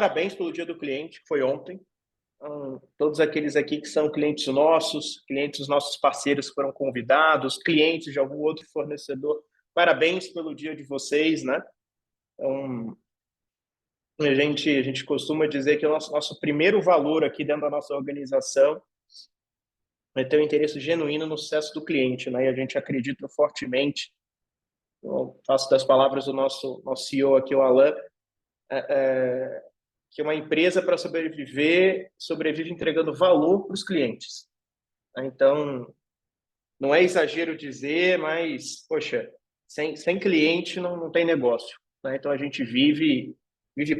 Parabéns pelo Dia do Cliente, que foi ontem. Todos aqueles aqui que são clientes dos nossos parceiros que foram convidados, clientes de algum outro fornecedor, parabéns pelo dia de vocês, né? Então, a gente costuma dizer que o nosso primeiro valor aqui dentro da nossa organização é ter um interesse genuíno no sucesso do cliente, né? E a gente acredita fortemente, eu faço das palavras do nosso CEO aqui, o Alan, que uma empresa para sobreviver, sobrevive entregando valor para os clientes. Então, não é exagero dizer, mas, poxa, sem cliente não tem negócio, né? Então, a gente vive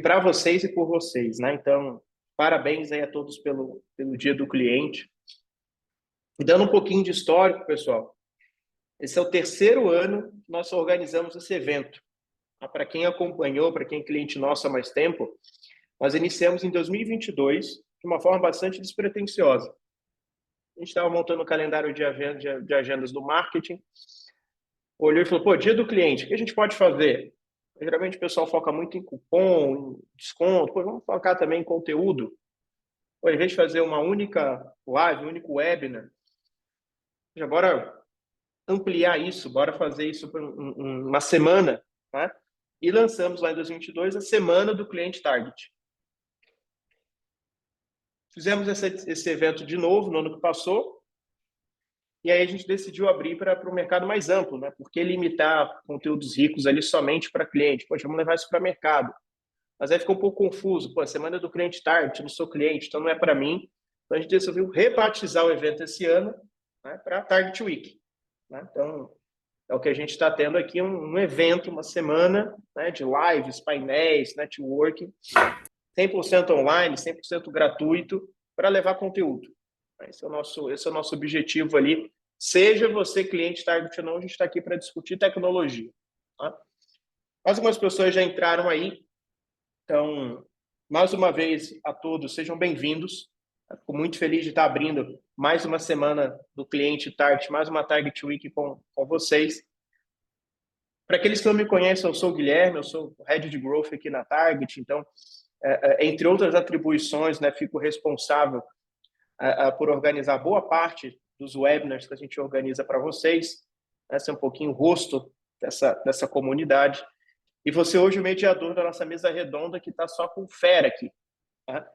para vocês e por vocês, né? Então, parabéns aí a todos pelo Dia do Cliente. E dando um pouquinho de histórico, pessoal, esse é o terceiro ano que nós organizamos esse evento. Para quem acompanhou, para quem é cliente nosso há mais tempo, nós iniciamos em 2022 de uma forma bastante despretensiosa. A gente estava montando o calendário de agendas do marketing, olhou e falou, pô, dia do cliente, o que a gente pode fazer? Geralmente o pessoal foca muito em cupom, em desconto, pô, vamos focar também em conteúdo. Pô, em vez de fazer uma única live, um único webinar, já bora ampliar isso, bora fazer isso por uma semana, né? E lançamos lá em 2022 a Semana do Cliente Target. Fizemos esse evento de novo no ano que passou, e aí a gente decidiu abrir para o mercado mais amplo, né? Por que limitar conteúdos ricos ali somente para cliente? Poxa, vamos levar isso para mercado. Mas aí ficou um pouco confuso. Pô, a semana do cliente target, eu não sou cliente, então não é para mim. Então a gente resolveu rebatizar o evento esse ano, né, para Target Week, né? Então, é o que a gente está tendo aqui, um evento, uma semana, né, de lives, painéis, networking, 100% online, 100% gratuito, para levar conteúdo. Esse é o nosso objetivo ali. Seja você cliente target ou não, a gente está aqui para discutir tecnologia. Tá? Algumas pessoas já entraram aí. Então, mais uma vez a todos, sejam bem-vindos. Fico muito feliz de estar abrindo mais uma semana do cliente target, mais uma Target Week com vocês. Para aqueles que não me conhecem, eu sou o Guilherme, eu sou o Head de Growth aqui na Target. Então, entre outras atribuições, né, fico responsável por organizar boa parte dos webinars que a gente organiza para vocês, né, ser um pouquinho o rosto dessa comunidade. E você hoje é o mediador da nossa mesa redonda, que está só com fera aqui. Tá?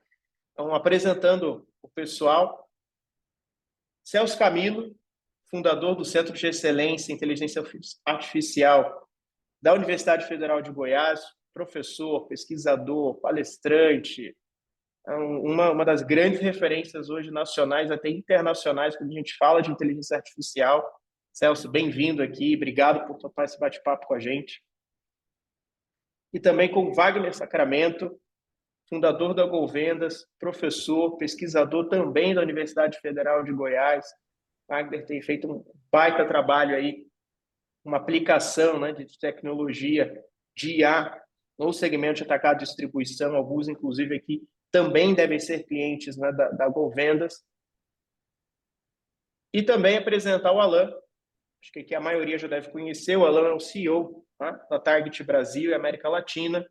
Então, apresentando o pessoal, Celso Camilo, fundador do Centro de Excelência em Inteligência Artificial da Universidade Federal de Goiás, professor, pesquisador, palestrante, uma das grandes referências hoje nacionais, até internacionais, quando a gente fala de inteligência artificial. Celso, bem-vindo aqui, obrigado por topar esse bate-papo com a gente. E também com Wagner Sacramento, fundador da GoVendas, professor, pesquisador também da Universidade Federal de Goiás. Wagner tem feito um baita trabalho aí, uma aplicação, né, de tecnologia de IA no segmento de atacado e distribuição, alguns inclusive aqui também devem ser clientes, né, da GoVendas. E também apresentar o Alan, acho que aqui a maioria já deve conhecer, o Alan é o CEO, né, da Target Brasil e América Latina,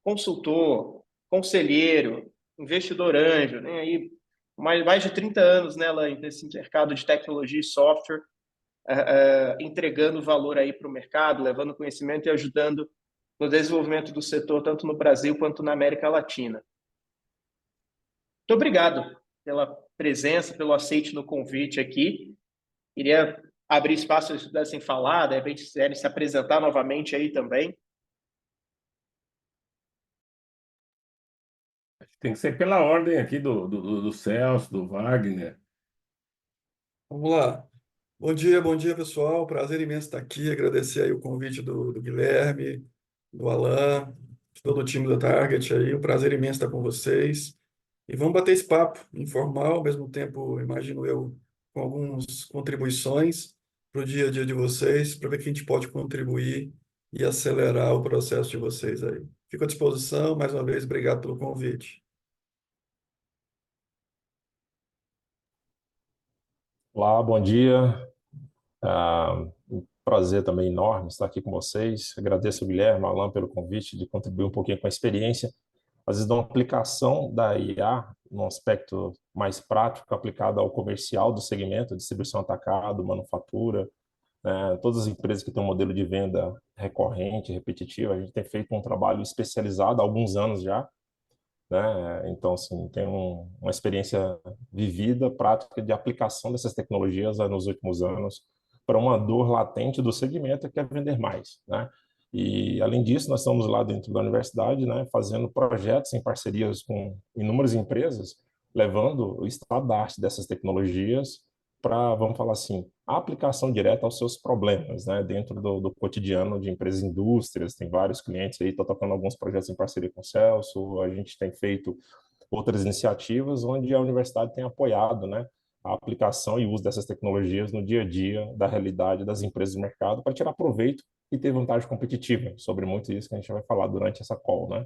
consultor, conselheiro, investidor anjo, né, aí mais de 30 anos, né, Alan, nesse mercado de tecnologia e software, entregando valor aí para o mercado, levando conhecimento e ajudando no desenvolvimento do setor, tanto no Brasil quanto na América Latina. Muito obrigado pela presença, pelo aceite no convite aqui. Queria abrir espaço se vocês pudessem falar, de repente, se quiserem se apresentar novamente aí também. Tem que ser pela ordem aqui do Celso, do Wagner. Vamos lá. Bom dia, pessoal. Prazer imenso estar aqui. Agradecer aí o convite do Guilherme, do Alan, de todo o time da Target aí. Um prazer imenso estar com vocês. E vamos bater esse papo informal, ao mesmo tempo, imagino eu, com algumas contribuições para o dia a dia de vocês, para ver que a gente pode contribuir e acelerar o processo de vocês aí. Fico à disposição. Mais uma vez, obrigado pelo convite. Olá, bom dia. Um prazer também enorme estar aqui com vocês. Agradeço ao Guilherme, ao Alan pelo convite de contribuir um pouquinho com a experiência. às vezes, de uma aplicação da IA, num aspecto mais prático, aplicado ao comercial do segmento, distribuição atacado, manufatura, né? Todas as empresas que têm um modelo de venda recorrente, repetitivo, a gente tem feito um trabalho especializado há alguns anos já, né? Então, assim, tem uma experiência vivida, prática de aplicação dessas tecnologias nos últimos anos para uma dor latente do segmento que é vender mais, né? E, além disso, nós estamos lá dentro da universidade, né, fazendo projetos em parcerias com inúmeras empresas, levando o estado da arte dessas tecnologias para, vamos falar assim, a aplicação direta aos seus problemas, né, dentro do cotidiano de empresas e indústrias. Tem vários clientes aí, estou tocando alguns projetos em parceria com o Celso, a gente tem feito outras iniciativas onde a universidade tem apoiado, né, a aplicação e uso dessas tecnologias no dia a dia da realidade das empresas do mercado para tirar proveito e ter vantagem competitiva sobre muito isso que a gente vai falar durante essa call, né?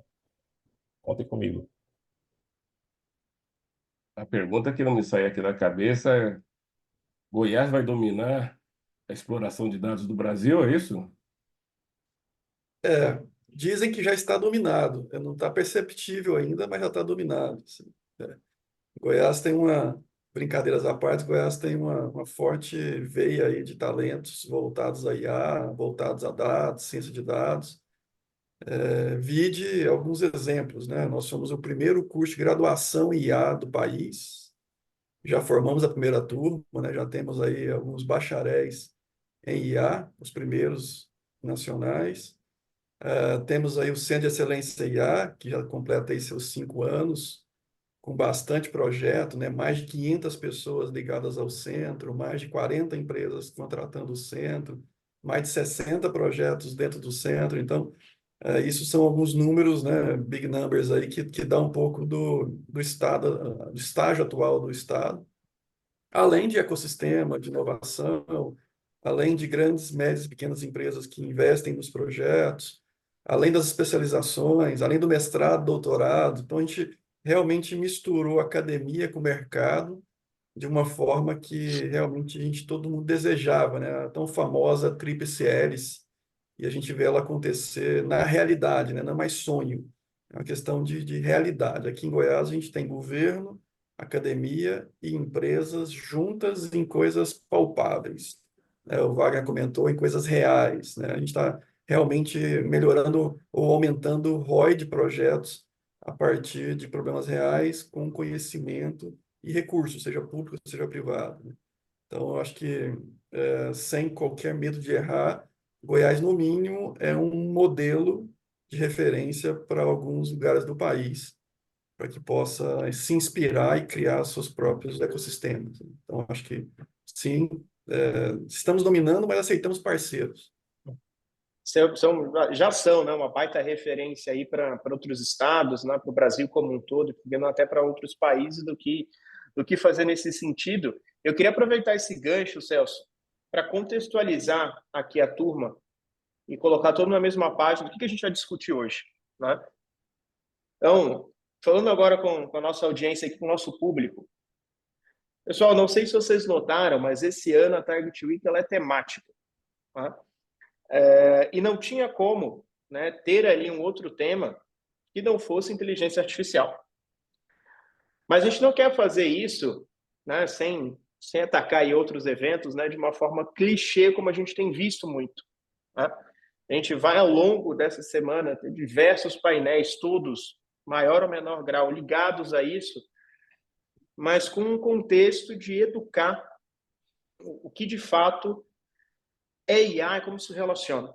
Contem comigo. A pergunta que não me sai aqui da cabeça é: Goiás vai dominar a exploração de dados do Brasil, é isso? É, dizem que já está dominado. Não está perceptível ainda, mas já está dominado, assim. É. Goiás tem brincadeiras à parte, Goiás tem uma forte veia aí de talentos voltados a IA, voltados a dados, ciência de dados. Vide alguns exemplos, né? Nós somos o primeiro curso de graduação em IA do país. Já formamos a primeira turma, né? Já temos aí alguns bacharéis em IA, os primeiros nacionais. Temos aí o Centro de Excelência IA, que já completa aí seus 5 anos, com bastante projeto, né? Mais de 500 pessoas ligadas ao centro, mais de 40 empresas contratando o centro, mais de 60 projetos dentro do centro. Então, isso são alguns números, né? Big numbers aí, que dá um pouco do estado, do estágio atual do estado, além de ecossistema, de inovação, além de grandes, médias e pequenas empresas que investem nos projetos, além das especializações, além do mestrado, doutorado. Então, a gente realmente misturou academia com mercado de uma forma que realmente todo mundo desejava, né? A tão famosa tríplice hélice, e a gente vê ela acontecer na realidade, né? Não é mais sonho, é uma questão de realidade. Aqui em Goiás a gente tem governo, academia e empresas juntas em coisas palpáveis. O Wagner comentou em coisas reais, né? A gente está realmente melhorando ou aumentando o ROI de projetos a partir de problemas reais, com conhecimento e recursos, seja público, seja privado, né? Então, eu acho que, sem qualquer medo de errar, Goiás, no mínimo, é um modelo de referência para alguns lugares do país, para que possa se inspirar e criar seus próprios ecossistemas. Então, acho que, sim, estamos dominando, mas aceitamos parceiros. Já são, né, uma baita referência aí para outros estados, né, para o Brasil como um todo, vendo até para outros países do que fazer nesse sentido. Eu queria aproveitar esse gancho, Celso, para contextualizar aqui a turma e colocar todo na mesma página do que a gente vai discutir hoje, né? Então, falando agora com a nossa audiência aqui, com o nosso público, pessoal, não sei se vocês notaram, mas esse ano a Target Week ela é temática, tá? E não tinha como, né, ter ali um outro tema que não fosse inteligência artificial. Mas a gente não quer fazer isso, né, sem atacar aí outros eventos, né, de uma forma clichê, como a gente tem visto muito, tá? A gente vai, ao longo dessa semana, ter diversos painéis, todos, maior ou menor grau, ligados a isso, mas com um contexto de educar o que de fato é IA e como se relaciona.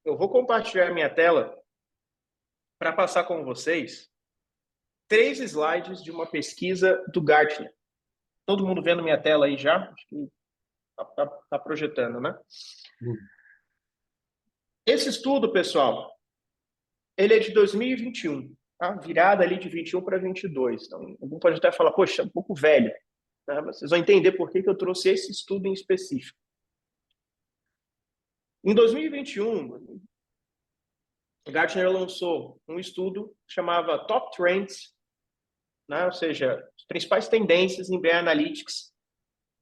Eu vou compartilhar a minha tela para passar com vocês 3 slides de uma pesquisa do Gartner. Todo mundo vendo minha tela aí já? Acho que tá projetando, né? Esse estudo, pessoal, ele é de 2021, tá? Virada ali de 21 para 22. Então, algum pode até falar, poxa, é um pouco velho, né? Vocês vão entender por que eu trouxe esse estudo em específico. Em 2021, o Gartner lançou um estudo que chamava Top Trends, né? Ou seja, as principais tendências em BI Analytics,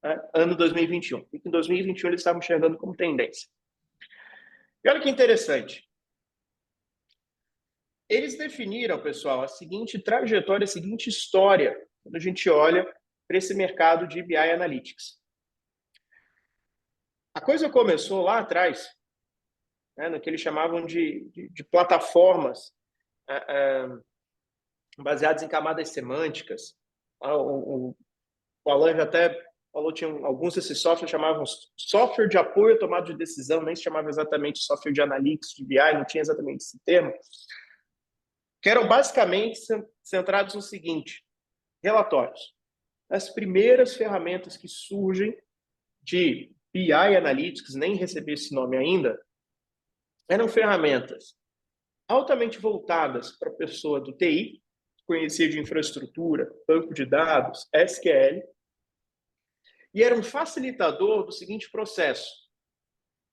né? Ano 2021. E em 2021 eles estavam enxergando como tendência. E olha que interessante. Eles definiram, pessoal, a seguinte trajetória, a seguinte história, quando a gente olha para esse mercado de BI Analytics. A coisa começou lá atrás, né, no que eles chamavam de plataformas baseadas em camadas semânticas. O Alan já até falou, tinha alguns desses softwares chamavam software de apoio à tomada de decisão, nem se chamava exatamente software de analytics, de BI, não tinha exatamente esse termo, que eram basicamente centrados no seguinte: relatórios. As primeiras ferramentas que surgem de BI Analytics, nem recebi esse nome ainda, eram ferramentas altamente voltadas para a pessoa do TI, conhecia de infraestrutura, banco de dados, SQL, e era um facilitador do seguinte processo: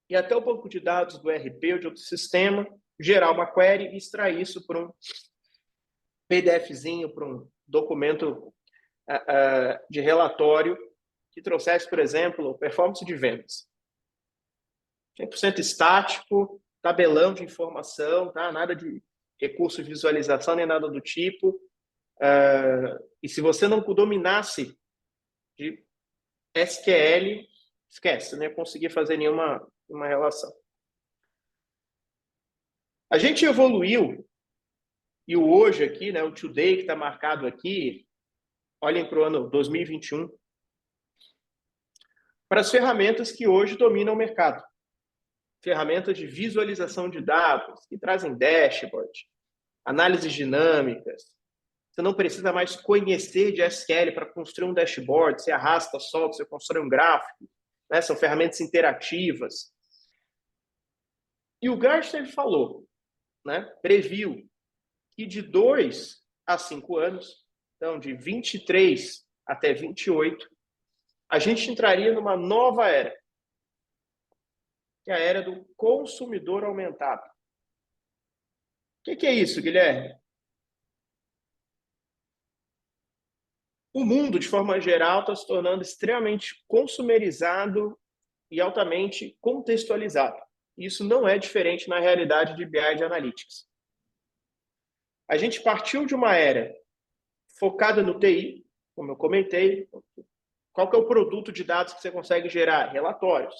e até o banco de dados do ERP ou de outro sistema, gerar uma query e extrair isso para um PDFzinho, para um documento de relatório que trouxesse, por exemplo, performance de vendas. 100% estático, tabelão de informação, tá? Nada de recurso de visualização, nem nada do tipo. E se você não dominasse de SQL, esquece, você não ia conseguir fazer nenhuma relação. A gente evoluiu, e o hoje aqui, né, o today que está marcado aqui, olhem para o ano 2021, para as ferramentas que hoje dominam o mercado. Ferramentas de visualização de dados, que trazem dashboard, análises dinâmicas. Você não precisa mais conhecer de SQL para construir um dashboard, você arrasta, solta, você constrói um gráfico, né? São ferramentas interativas. E o Gartner falou, né? Previu que de 2 a 5 anos, então de 23 até 28, a gente entraria numa nova era, que é a era do consumidor aumentado. O que é isso, Guilherme? O mundo, de forma geral, está se tornando extremamente consumerizado e altamente contextualizado. Isso não é diferente na realidade de BI de Analytics. A gente partiu de uma era focada no TI, como eu comentei. Qual que é o produto de dados que você consegue gerar? Relatórios.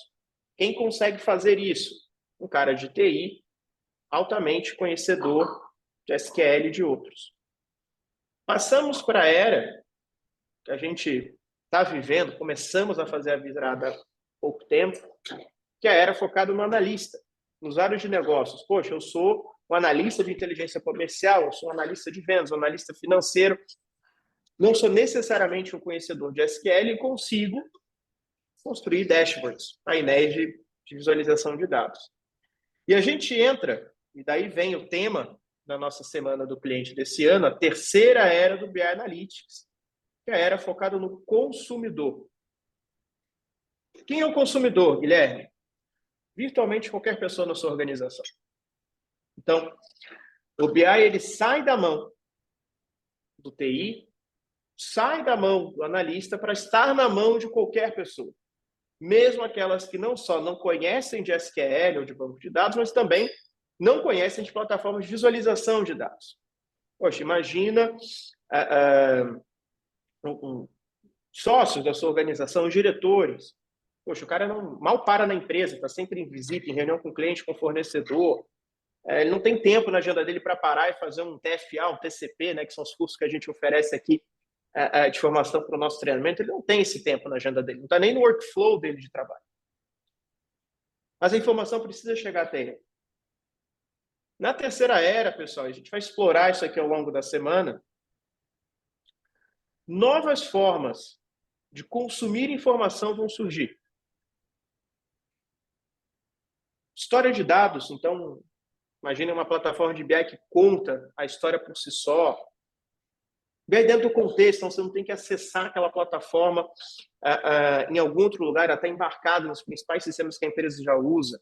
Quem consegue fazer isso? Um cara de TI, altamente conhecedor de SQL e de outros. Passamos para a era que a gente está vivendo, começamos a fazer a virada há pouco tempo, que é a era focada no analista, nos áreas de negócios. Poxa, eu sou um analista de inteligência comercial, eu sou um analista de vendas, um analista financeiro, não sou necessariamente um conhecedor de SQL e consigo construir dashboards, painéis de visualização de dados. E a gente entra, e daí vem o tema da nossa semana do cliente desse ano, a terceira era do BI Analytics, que é a era focada no consumidor. Quem é o consumidor, Guilherme? Virtualmente qualquer pessoa na sua organização. Então, o BI ele sai da mão do TI, sai da mão do analista para estar na mão de qualquer pessoa. Mesmo aquelas que não só não conhecem de SQL ou de banco de dados, mas também não conhecem de plataformas de visualização de dados. Poxa, imagina sócios da sua organização, diretores. Poxa, o cara mal para na empresa, está sempre em visita, em reunião com o cliente, com o fornecedor. Ele não tem tempo na agenda dele para parar e fazer um TFA, um TCP, né, que são os cursos que a gente oferece aqui de formação para o nosso treinamento. Ele não tem esse tempo na agenda dele, não está nem no workflow dele de trabalho. Mas a informação precisa chegar até ele. Na terceira era, pessoal, a gente vai explorar isso aqui ao longo da semana, novas formas de consumir informação vão surgir. História de dados, então, imagine uma plataforma de BI que conta a história por si só. BI dentro do contexto, então você não tem que acessar aquela plataforma em algum outro lugar, ela está embarcada nos principais sistemas que a empresa já usa.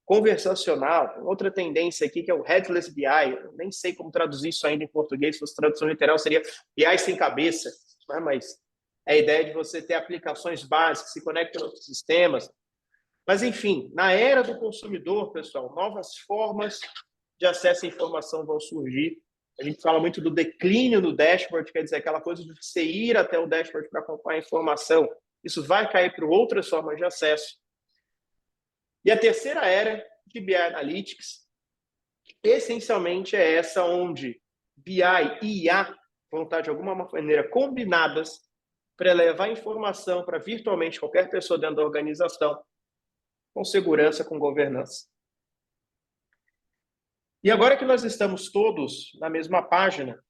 Conversacional, outra tendência aqui que é o Headless BI, eu nem sei como traduzir isso ainda em português, se fosse tradução literal seria BI sem cabeça, né? Mas é a ideia de você ter aplicações básicas que se conectam a outros sistemas. Mas, enfim, na era do consumidor, pessoal, novas formas de acesso à informação vão surgir. A gente fala muito do declínio do dashboard, quer dizer, aquela coisa de você ir até o dashboard para acompanhar a informação. Isso vai cair para outras formas de acesso. E a terceira era de BI Analytics, essencialmente é essa onde BI e IA vão estar de alguma maneira combinadas para levar informação para virtualmente qualquer pessoa dentro da organização, com segurança, com governança. E agora que nós estamos todos na mesma página,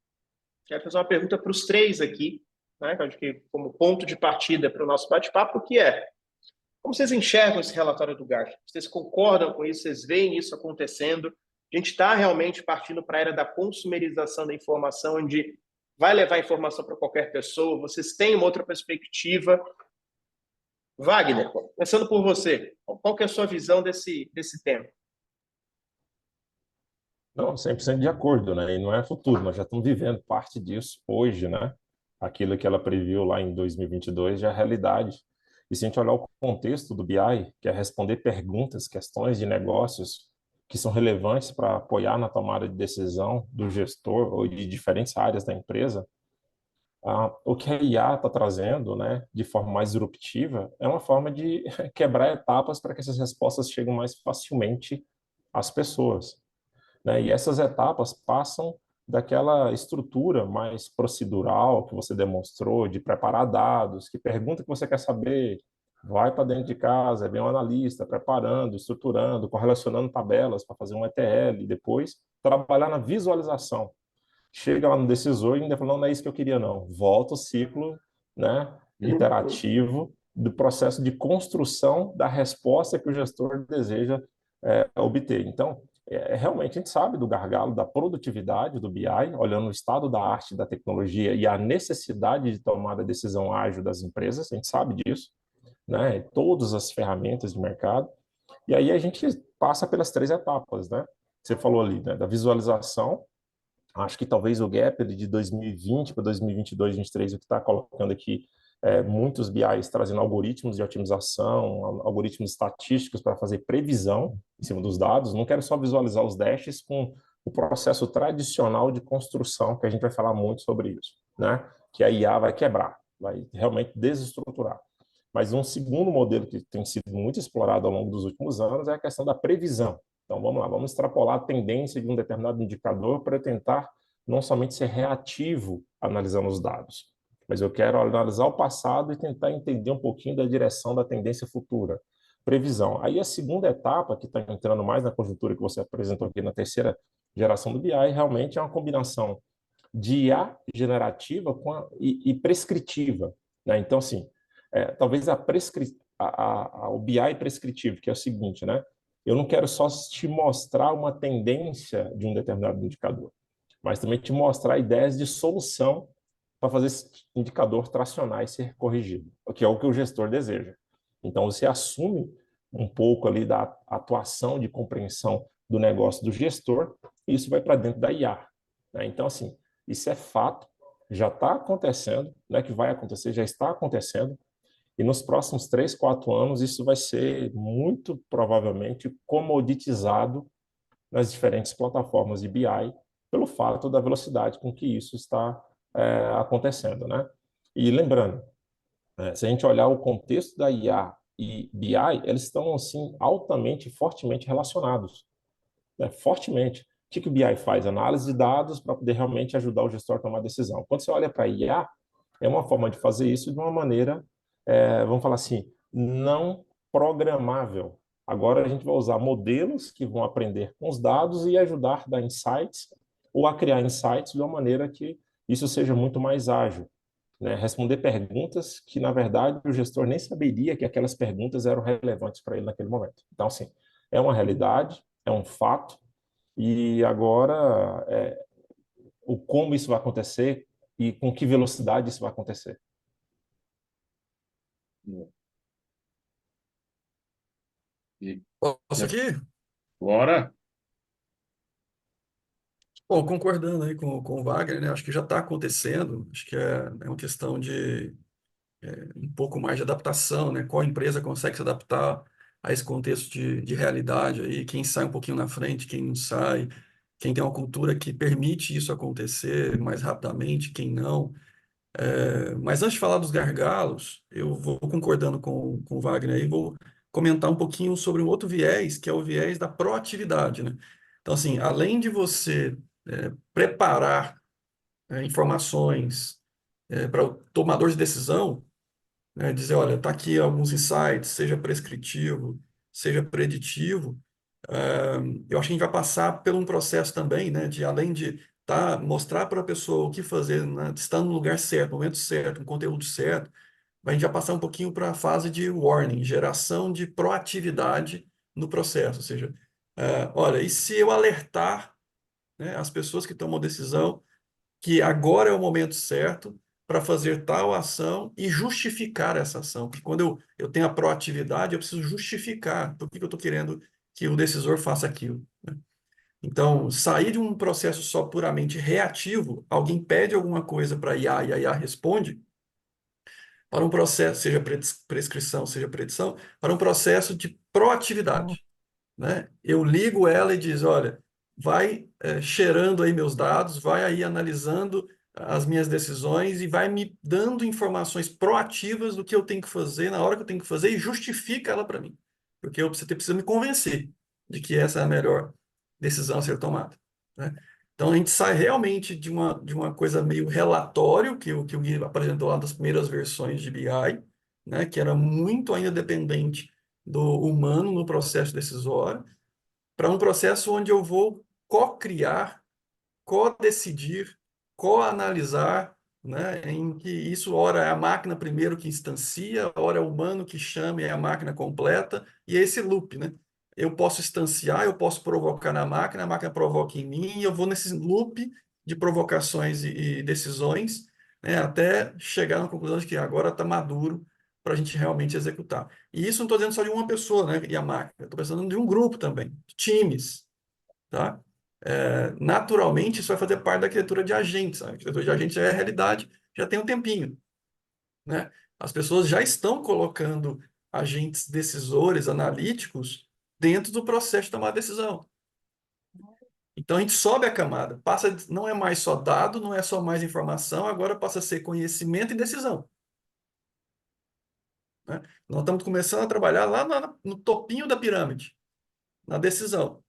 quero fazer uma pergunta para os três aqui, né, que eu acho que como ponto de partida para o nosso bate-papo, que é: como vocês enxergam esse relatório do Gartner? Vocês concordam com isso? Vocês veem isso acontecendo? A gente está realmente partindo para a era da consumerização da informação, onde vai levar informação para qualquer pessoa? Vocês têm uma outra perspectiva? Wagner, começando por você, qual que é a sua visão desse tema? Não, 100% de acordo, né? E não é futuro, nós já estamos vivendo parte disso hoje, né? Aquilo que ela previu lá em 2022 já é realidade. E se a gente olhar o contexto do BI, que é responder perguntas, questões de negócios que são relevantes para apoiar na tomada de decisão do gestor ou de diferentes áreas da empresa, o que a IA está trazendo, né, de forma mais disruptiva, é uma forma de quebrar etapas para que essas respostas cheguem mais facilmente às pessoas, né? E essas etapas passam daquela estrutura mais procedural que você demonstrou, de preparar dados, que pergunta o que você quer saber, vai para dentro de casa, vem um analista preparando, estruturando, correlacionando tabelas para fazer um ETL, e depois trabalhar na visualização. Chega lá no decisor e ainda fala: não é isso que eu queria, não. Volta o ciclo, né, iterativo do processo de construção da resposta que o gestor deseja obter. Então, realmente a gente sabe do gargalo da produtividade do BI, olhando o estado da arte da tecnologia e a necessidade de tomar a decisão ágil das empresas, a gente sabe disso, né, todas as ferramentas de mercado. E aí a gente passa pelas três etapas, né? Você falou ali, né, da visualização. Acho que talvez o gap de 2020 para 2022, 2023, o que está colocando aqui muitos BIs trazendo algoritmos de otimização, algoritmos estatísticos para fazer previsão em cima dos dados. Não quero só visualizar os dashes com o processo tradicional de construção, que a gente vai falar muito sobre isso, né? Que a IA vai quebrar, vai realmente desestruturar. Mas um segundo modelo que tem sido muito explorado ao longo dos últimos anos é a questão da previsão. Então, vamos lá, vamos extrapolar a tendência de um determinado indicador para tentar não somente ser reativo analisando os dados, mas eu quero analisar o passado e tentar entender um pouquinho da direção da tendência futura. Previsão. Aí a segunda etapa, que está entrando mais na conjuntura que você apresentou aqui na terceira geração do BI, realmente é uma combinação de IA generativa e prescritiva, né? Então, assim, talvez o BI prescritivo, que é o seguinte, né? Eu não quero só te mostrar uma tendência de um determinado indicador, mas também te mostrar ideias de solução para fazer esse indicador tracionar e ser corrigido, que é o que o gestor deseja. Então, você assume um pouco ali da atuação de compreensão do negócio do gestor e isso vai para dentro da IA, né? Então, assim, isso é fato, já está acontecendo, não é que vai acontecer, já está acontecendo. E nos próximos 3, 4 anos, isso vai ser muito provavelmente comoditizado nas diferentes plataformas de BI, pelo fato da velocidade com que isso está acontecendo, né? E lembrando, se a gente olhar o contexto da IA e BI, eles estão assim altamente, fortemente relacionados, né? Fortemente. O que o BI faz? Análise de dados para poder realmente ajudar o gestor a tomar decisão. Quando você olha para a IA, é uma forma de fazer isso de uma maneira, vamos falar assim, não programável. Agora a gente vai usar modelos que vão aprender com os dados e ajudar a dar insights ou a criar insights de uma maneira que isso seja muito mais ágil, né? Responder perguntas que, na verdade, o gestor nem saberia que aquelas perguntas eram relevantes para ele naquele momento. Então, assim, é uma realidade, é um fato, e agora o como isso vai acontecer e com que velocidade isso vai acontecer. Posso aqui? Bora? Bom, concordando aí com o Wagner, né? Acho que já está acontecendo. Acho que é uma questão de um pouco mais de adaptação, né? Qual empresa consegue se adaptar a esse contexto de realidade aí, quem sai um pouquinho na frente, quem não sai. quem tem uma cultura que permite isso acontecer mais rapidamente, quem não. Mas antes de falar dos gargalos, eu vou concordando com o Wagner e vou comentar um pouquinho sobre um outro viés, que é o viés da proatividade, né? Então, assim, além de você preparar informações para o tomador de decisão, né, dizer, olha, está aqui alguns insights, seja prescritivo, seja preditivo, eu acho que a gente vai passar por um processo também, né, de além de mostrar para a pessoa o que fazer, né, estar no lugar certo, no momento certo, no conteúdo certo, a gente vai passar um pouquinho para a fase de warning, geração de proatividade no processo, ou seja, olha, e se eu alertar, né, as pessoas que tomam decisão que agora é o momento certo para fazer tal ação e justificar essa ação. Porque quando eu tenho a proatividade, eu preciso justificar por que eu estou querendo que o decisor faça aquilo, né? Então, sair de um processo só puramente reativo, alguém pede alguma coisa para IA e a IA responde, para um processo, seja prescrição, seja predição, para um processo de proatividade, né? Eu ligo ela e diz, olha, vai cheirando aí meus dados, vai aí analisando as minhas decisões e vai me dando informações proativas do que eu tenho que fazer na hora que eu tenho que fazer e justifica ela para mim. Porque você precisa me convencer de que essa é a melhor decisão a ser tomada, né? Então a gente sai realmente de uma coisa meio relatório que o Gui apresentou lá das primeiras versões de BI, né, que era muito ainda dependente do humano no processo decisório, para um processo onde eu vou co-criar, co-decidir, co-analisar, né, em que isso, ora é a máquina primeiro que instancia, ora é o humano que chama e é a máquina completa, e é esse loop, né? Eu posso instanciar, eu posso provocar na máquina, a máquina provoca em mim, e eu vou nesse loop de provocações e decisões, né, até chegar na conclusão de que agora está maduro para a gente realmente executar. E isso não estou dizendo só de uma pessoa, né, e a máquina, estou pensando de um grupo também, de times, tá? Naturalmente, isso vai fazer parte da arquitetura de agentes. A arquitetura de agentes já é realidade, já tem um tempinho, né? As pessoas já estão colocando agentes decisores, analíticos, dentro do processo de tomar decisão. Então, a gente sobe a camada, não é mais só dado, não é só mais informação, agora passa a ser conhecimento e decisão, né? Nós estamos começando a trabalhar lá no topinho da pirâmide, na decisão,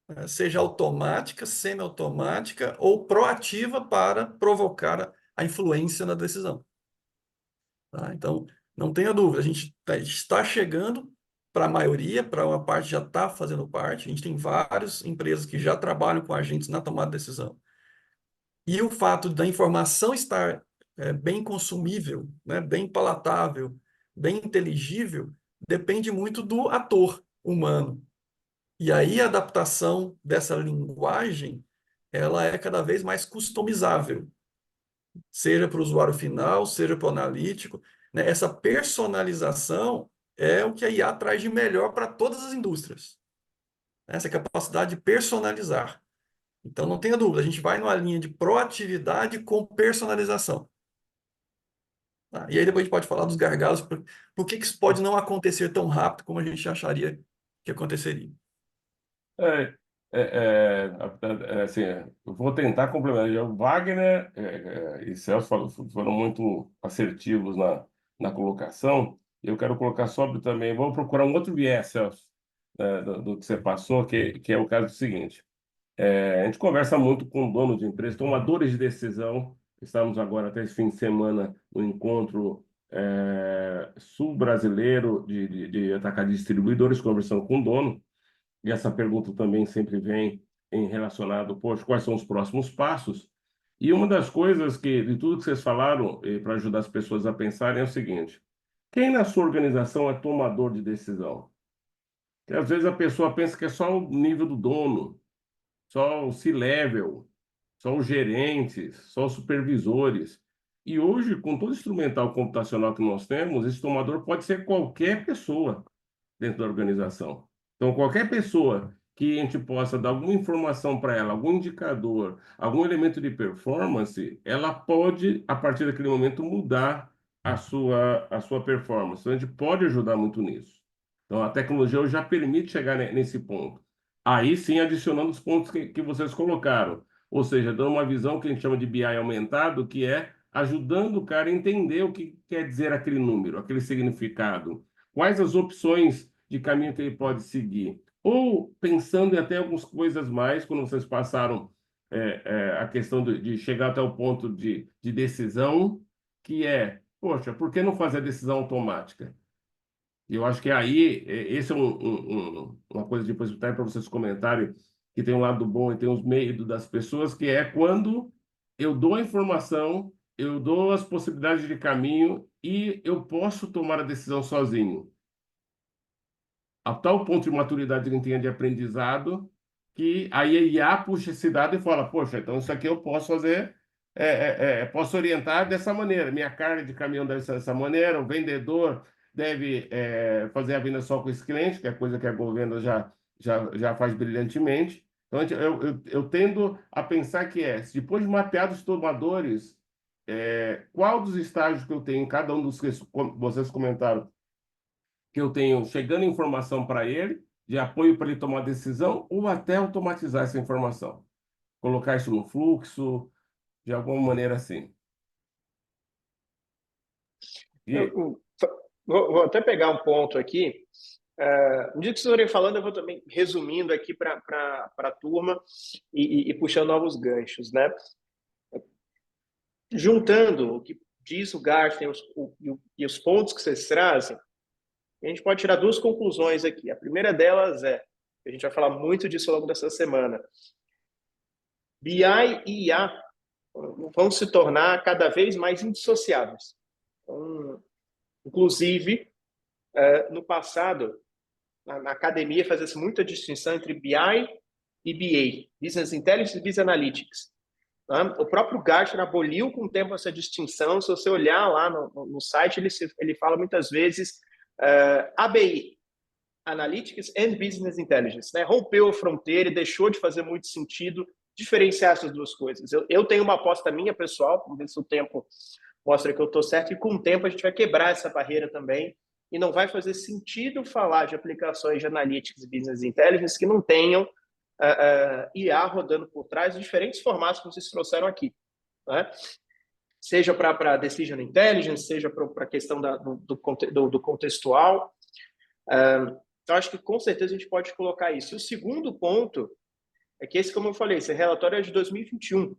né? Seja automática, semi-automática ou proativa para provocar a influência na decisão, tá? Então, não tenha dúvida, a gente está chegando para a maioria, para uma parte já está fazendo parte, a gente tem várias empresas que já trabalham com agentes na tomada de decisão. E o fato da informação estar bem consumível, né, bem palatável, bem inteligível, depende muito do ator humano. E aí a adaptação dessa linguagem, ela é cada vez mais customizável, seja para o usuário final, seja para o analítico, né? Essa personalização é o que a IA traz de melhor para todas as indústrias, essa capacidade de personalizar. Então, não tenha dúvida, a gente vai numa linha de proatividade com personalização, tá? E aí depois a gente pode falar dos gargalos, por que isso pode não acontecer tão rápido como a gente acharia que aconteceria. É, assim, eu vou tentar complementar. O Wagner e Celso foram muito assertivos na colocação. Eu quero colocar sobre também, vou procurar um outro viés, Celso, do que você passou, que é o caso seguinte. A gente conversa muito com donos de empresas, tomadores de decisão. Estamos agora, até esse fim de semana, no encontro sul-brasileiro de atacadistas e distribuidores, conversando com o dono. E essa pergunta também sempre vem em relacionado, poxa, quais são os próximos passos? E uma das coisas de tudo que vocês falaram, para ajudar as pessoas a pensarem, é o seguinte: quem na sua organização é tomador de decisão? Porque às vezes a pessoa pensa que é só o nível do dono, só o C-level, só os gerentes, só os supervisores. E hoje, com todo o instrumental computacional que nós temos, esse tomador pode ser qualquer pessoa dentro da organização. Então, qualquer pessoa que a gente possa dar alguma informação para ela, algum indicador, algum elemento de performance, ela pode, a partir daquele momento, mudar a sua performance. Então, a gente pode ajudar muito nisso. Então, a tecnologia hoje já permite chegar nesse ponto. Aí sim, adicionando os pontos que vocês colocaram. Ou seja, dando uma visão que a gente chama de BI aumentado, que é ajudando o cara a entender o que quer dizer aquele número, aquele significado. Quais as opções de caminho que ele pode seguir. Ou pensando em até algumas coisas mais, quando vocês passaram a questão de chegar até o ponto de decisão, que é, poxa, por que não fazer a decisão automática? Eu acho que aí, esse é uma coisa depois para vocês comentarem, que tem um lado bom e tem os meios das pessoas, que é quando eu dou a informação, eu dou as possibilidades de caminho e eu posso tomar a decisão sozinho a tal ponto de maturidade que ele tenha de aprendizado, que aí a IA puxa esse dado e fala, poxa, então isso aqui eu posso fazer, posso orientar dessa maneira, minha carga de caminhão deve ser dessa maneira, o vendedor deve fazer a venda só com esse cliente, que é coisa que a Govenda já faz brilhantemente. Então, eu tendo a pensar que se depois de mapear os tomadores, qual dos estágios que eu tenho, cada um dos que vocês comentaram, que eu tenho chegando informação para ele, de apoio para ele tomar decisão, ou até automatizar essa informação. Colocar isso no fluxo, de alguma maneira assim. E, Vou até pegar um ponto aqui. No dia que vocês forem falando, eu vou também resumindo aqui para a turma e puxando novos ganchos, né? Juntando o que diz o Gartner e os pontos que vocês trazem, a gente pode tirar duas conclusões aqui. A primeira delas a gente vai falar muito disso ao longo dessa semana, BI e IA vão se tornar cada vez mais indissociáveis. Então, inclusive, no passado, na academia fazia-se muita distinção entre BI e BA, Business Intelligence e Business Analytics. O próprio Gartner aboliu com o tempo essa distinção. Se você olhar lá no site, ele fala muitas vezes ABI, Analytics and Business Intelligence, né? Rompeu a fronteira e deixou de fazer muito sentido diferenciar essas duas coisas. Eu tenho uma aposta minha, pessoal, vamos ver se o tempo mostra que eu estou certo, e com o tempo a gente vai quebrar essa barreira também, e não vai fazer sentido falar de aplicações de Analytics e Business Intelligence que não tenham IA rodando por trás, de diferentes formatos que vocês trouxeram aqui, né? Seja para Decision Intelligence, seja para a questão do contextual. Então, acho que com certeza a gente pode colocar isso. E o segundo ponto é que esse, como eu falei, esse relatório é de 2021,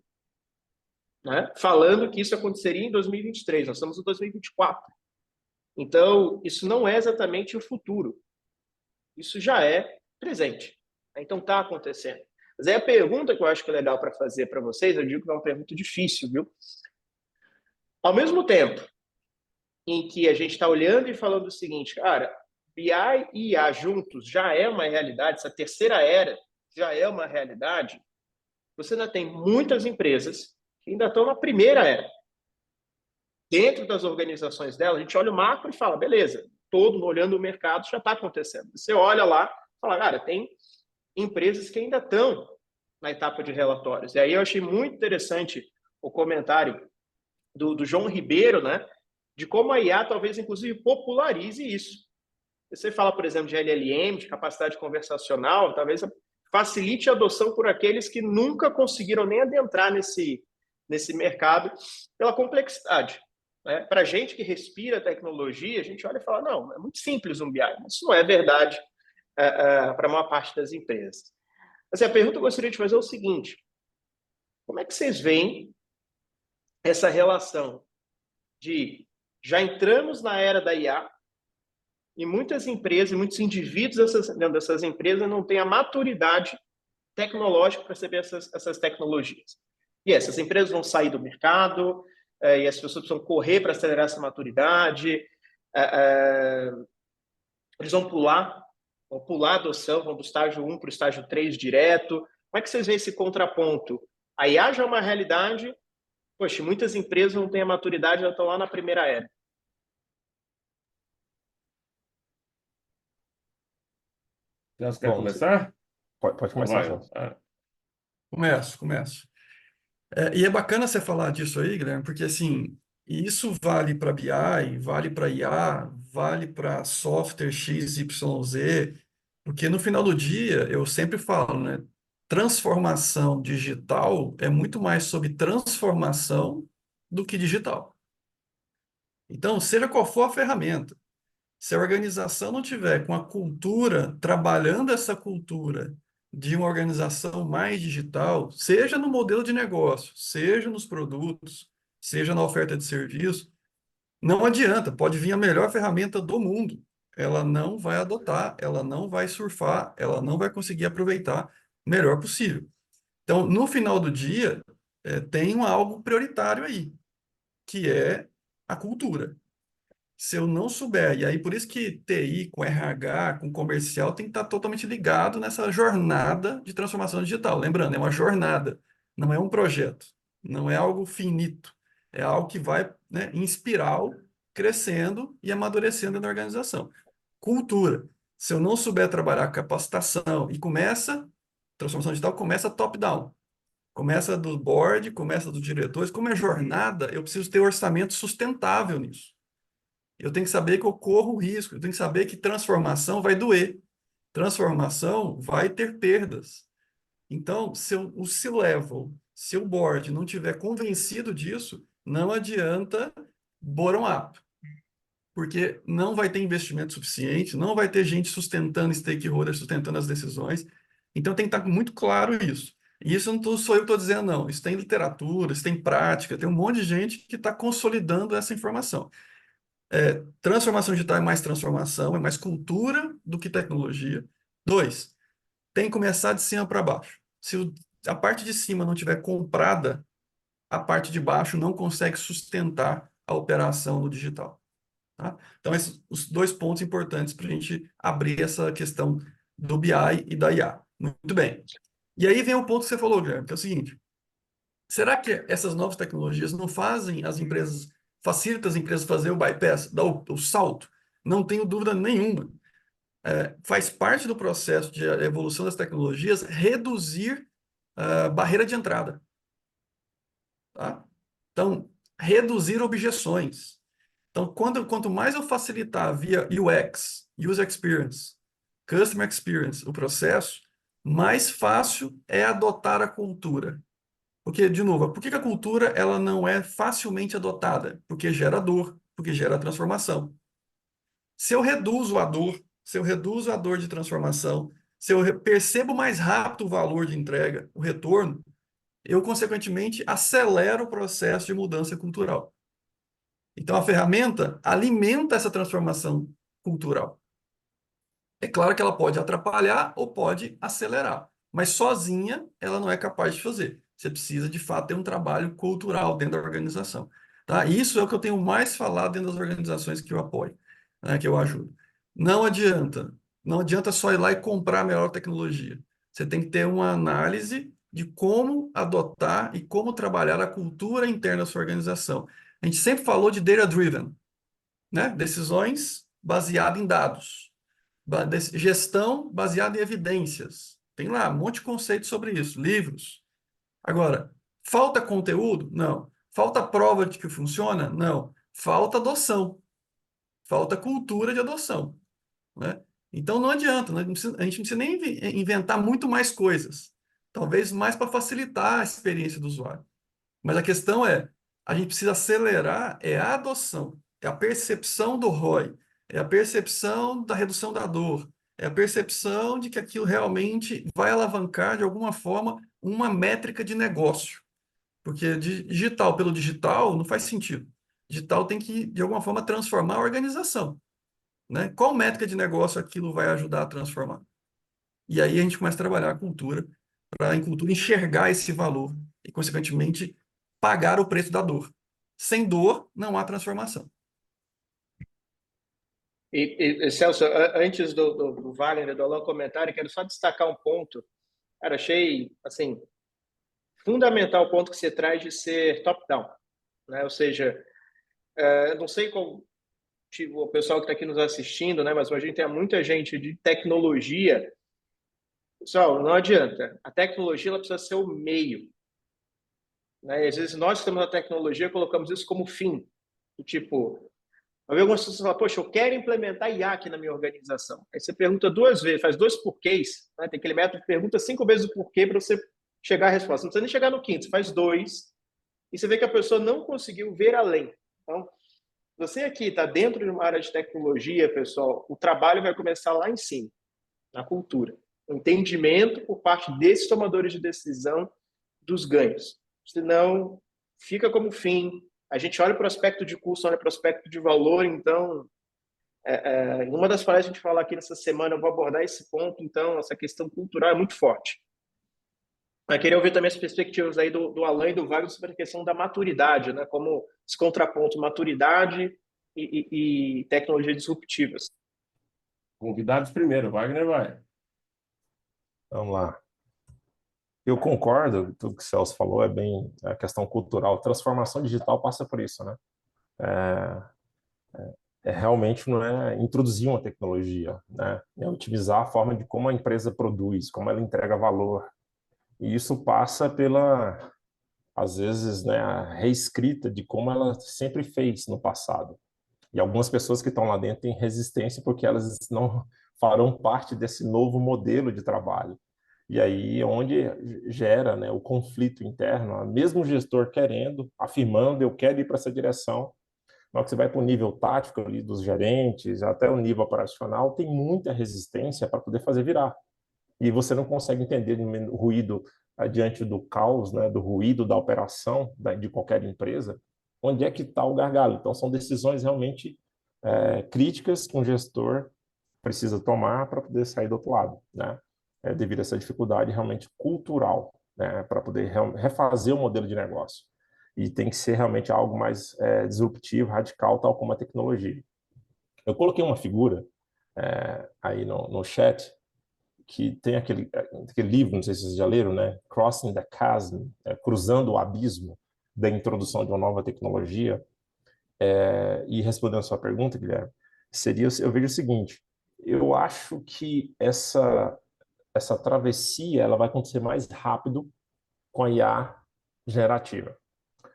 né? Falando que isso aconteceria em 2023, nós estamos em 2024. Então, isso não é exatamente o futuro, isso já é presente. Então, está acontecendo. Mas aí a pergunta que eu acho que é legal para fazer para vocês, eu digo que é uma pergunta difícil, viu? Ao mesmo tempo em que a gente está olhando e falando o seguinte, cara, BI e IA juntos já é uma realidade, essa terceira era já é uma realidade, você ainda tem muitas empresas que ainda estão na primeira era. Dentro das organizações dela, a gente olha o macro e fala, beleza, todo olhando o mercado já está acontecendo. Você olha lá e fala, cara, tem empresas que ainda estão na etapa de relatórios. E aí eu achei muito interessante o comentário do João Ribeiro, né, de como a IA talvez, inclusive, popularize isso. Você fala, por exemplo, de LLM, de capacidade conversacional, talvez facilite a adoção por aqueles que nunca conseguiram nem adentrar nesse mercado pela complexidade. Né? Para a gente que respira tecnologia, a gente olha e fala, não, é muito simples um BI, mas isso não é verdade para a maior parte das empresas. Assim, a pergunta que eu gostaria de fazer é o seguinte, como é que vocês veem essa relação de já entramos na era da IA e muitas empresas, muitos indivíduos dentro dessas empresas não têm a maturidade tecnológica para receber essas tecnologias. E essas empresas vão sair do mercado, e as pessoas precisam correr para acelerar essa maturidade, eles vão pular a adoção, vão do estágio 1 para o estágio 3 direto. Como é que vocês veem esse contraponto? A IA já é uma realidade, poxa, muitas empresas não têm a maturidade, já estão lá na primeira era. Celso, quer começar? Pode começar, Celso. Começo. E é bacana você falar disso aí, Guilherme, porque assim, isso vale para BI, vale para IA, vale para software XYZ, Porque no final do dia, eu sempre falo, né? Transformação digital é muito mais sobre transformação do que digital. Então, seja qual for a ferramenta, se a organização não tiver com a cultura, trabalhando essa cultura de uma organização mais digital, seja no modelo de negócio, seja nos produtos, seja na oferta de serviço, não adianta, pode vir a melhor ferramenta do mundo. Ela não vai adotar, ela não vai surfar, ela não vai conseguir aproveitar o melhor possível. Então, no final do dia, tem algo prioritário aí, que é a cultura. Se eu não souber, e aí por isso que TI com RH, com comercial, tem que estar totalmente ligado nessa jornada de transformação digital. Lembrando, é uma jornada, não é um projeto, não é algo finito, é algo que vai, né, em espiral, crescendo e amadurecendo na organização. Cultura. Se eu não souber trabalhar capacitação e transformação digital começa top-down. Começa do board, começa dos diretores. Como é jornada, eu preciso ter orçamento sustentável nisso. Eu tenho que saber que eu corro risco, eu tenho que saber que transformação vai doer, transformação vai ter perdas. Então, o C-level, se o board não tiver convencido disso, não adianta bottom-up, porque não vai ter investimento suficiente, não vai ter gente sustentando, stakeholders sustentando as decisões. Então, tem que estar muito claro isso. E isso não sou eu que estou dizendo, não. Isso tem literatura, isso tem prática, tem um monte de gente que está consolidando essa informação. Transformação digital é mais cultura do que tecnologia. 2, tem que começar de cima para baixo. Se a parte de cima não tiver comprada, a parte de baixo não consegue sustentar a operação no digital. Tá? Então, esses os 2 pontos importantes para a gente abrir essa questão do BI e da IA. Muito bem. E aí vem o ponto que você falou, Guilherme, que é o seguinte: será que essas novas tecnologias não fazem as empresas, facilitam as empresas a fazer o bypass, dar o salto? Não tenho dúvida nenhuma. Faz parte do processo de evolução das tecnologias reduzir a barreira de entrada. Tá? Então, reduzir objeções. Então, quanto mais eu facilitar via UX, User Experience, Customer Experience, o processo, mais fácil é adotar a cultura. Porque, de novo, por que a cultura ela não é facilmente adotada? Porque gera dor, porque gera transformação. Se eu reduzo a dor, se eu reduzo a dor de transformação, se eu percebo mais rápido o valor de entrega, o retorno, eu, consequentemente, acelero o processo de mudança cultural. Então, a ferramenta alimenta essa transformação cultural. É claro que ela pode atrapalhar ou pode acelerar, mas sozinha ela não é capaz de fazer. Você precisa, de fato, ter um trabalho cultural dentro da organização. Tá? Isso é o que eu tenho mais falado dentro das organizações que eu apoio, né, que eu ajudo. Não adianta, não adianta só ir lá e comprar a melhor tecnologia. Você tem que ter uma análise de como adotar e como trabalhar a cultura interna da sua organização. A gente sempre falou de data-driven, né? Decisões baseadas em dados. Gestão baseada em evidências. Tem lá um monte de conceitos sobre isso, livros. Agora, falta conteúdo? Não. Falta prova de que funciona? Não. Falta adoção. Falta cultura de adoção, né? Então não adianta, a gente não precisa nem inventar muito mais coisas. Talvez mais para facilitar a experiência do usuário. Mas a questão é, a gente precisa acelerar a adoção, é a percepção do ROI, é a percepção da redução da dor, é a percepção de que aquilo realmente vai alavancar, de alguma forma, uma métrica de negócio. Porque digital pelo digital não faz sentido. Digital tem que, de alguma forma, transformar a organização, né? Qual métrica de negócio aquilo vai ajudar a transformar? E aí a gente começa a trabalhar a cultura, para em cultura enxergar esse valor e, consequentemente, pagar o preço da dor. Sem dor, não há transformação. Celso, antes do Wagner, do Alan comentário, quero só destacar um ponto. Cara, achei, assim, fundamental o ponto que você traz de ser top-down, né? Ou seja, não sei qual o pessoal que está aqui nos assistindo, né? Mas a gente tem muita gente de tecnologia. Pessoal, não adianta. A tecnologia ela precisa ser o meio, né? E às vezes nós que temos a tecnologia colocamos isso como fim. Tipo, Vai ver algumas pessoas falam, poxa, eu quero implementar IA aqui na minha organização. Aí você pergunta 2 vezes, faz 2 porquês, né? Tem aquele método que pergunta 5 vezes o porquê para você chegar à resposta. Não precisa nem chegar no quinto, você faz 2 e você vê que a pessoa não conseguiu ver além. Então, você aqui está dentro de uma área de tecnologia, pessoal, o trabalho vai começar lá em cima, na cultura. O entendimento por parte desses tomadores de decisão dos ganhos. Senão, fica como fim. A gente olha para o aspecto de custo, olha para o aspecto de valor, então, em uma das palestras que a gente fala aqui nessa semana, eu vou abordar esse ponto, então, essa questão cultural é muito forte. Eu queria ouvir também as perspectivas aí do Alan e do Wagner sobre a questão da maturidade, né? Como esse contraponto, maturidade e tecnologias disruptivas. Convidados primeiro, Wagner vai. Vamos lá. Eu concordo, tudo que o Celso falou é bem a questão cultural. Transformação digital passa por isso, né? Realmente não é introduzir uma tecnologia, né? É otimizar a forma de como a empresa produz, como ela entrega valor. E isso passa pela, às vezes, né, a reescrita de como ela sempre fez no passado. E algumas pessoas que estão lá dentro têm resistência porque elas não farão parte desse novo modelo de trabalho. E aí é onde gera, né, o conflito interno, mesmo o gestor querendo, afirmando, eu quero ir para essa direção. Na hora que você vai para o nível tático ali dos gerentes, até o nível operacional, tem muita resistência para poder fazer virar. E você não consegue entender o ruído diante do caos, né, do ruído da operação de qualquer empresa, onde é que está o gargalo. Então, são decisões realmente críticas que um gestor precisa tomar para poder sair do outro lado, né? Devido a essa dificuldade realmente cultural, né, para poder refazer o modelo de negócio. E tem que ser realmente algo mais disruptivo, radical, tal como a tecnologia. Eu coloquei uma figura aí no chat, que tem aquele livro, não sei se vocês já leram, né? Crossing the Chasm, Cruzando o Abismo, da introdução de uma nova tecnologia. E respondendo a sua pergunta, Guilherme, eu vejo o seguinte, eu acho que essa travessia ela vai acontecer mais rápido com a IA generativa.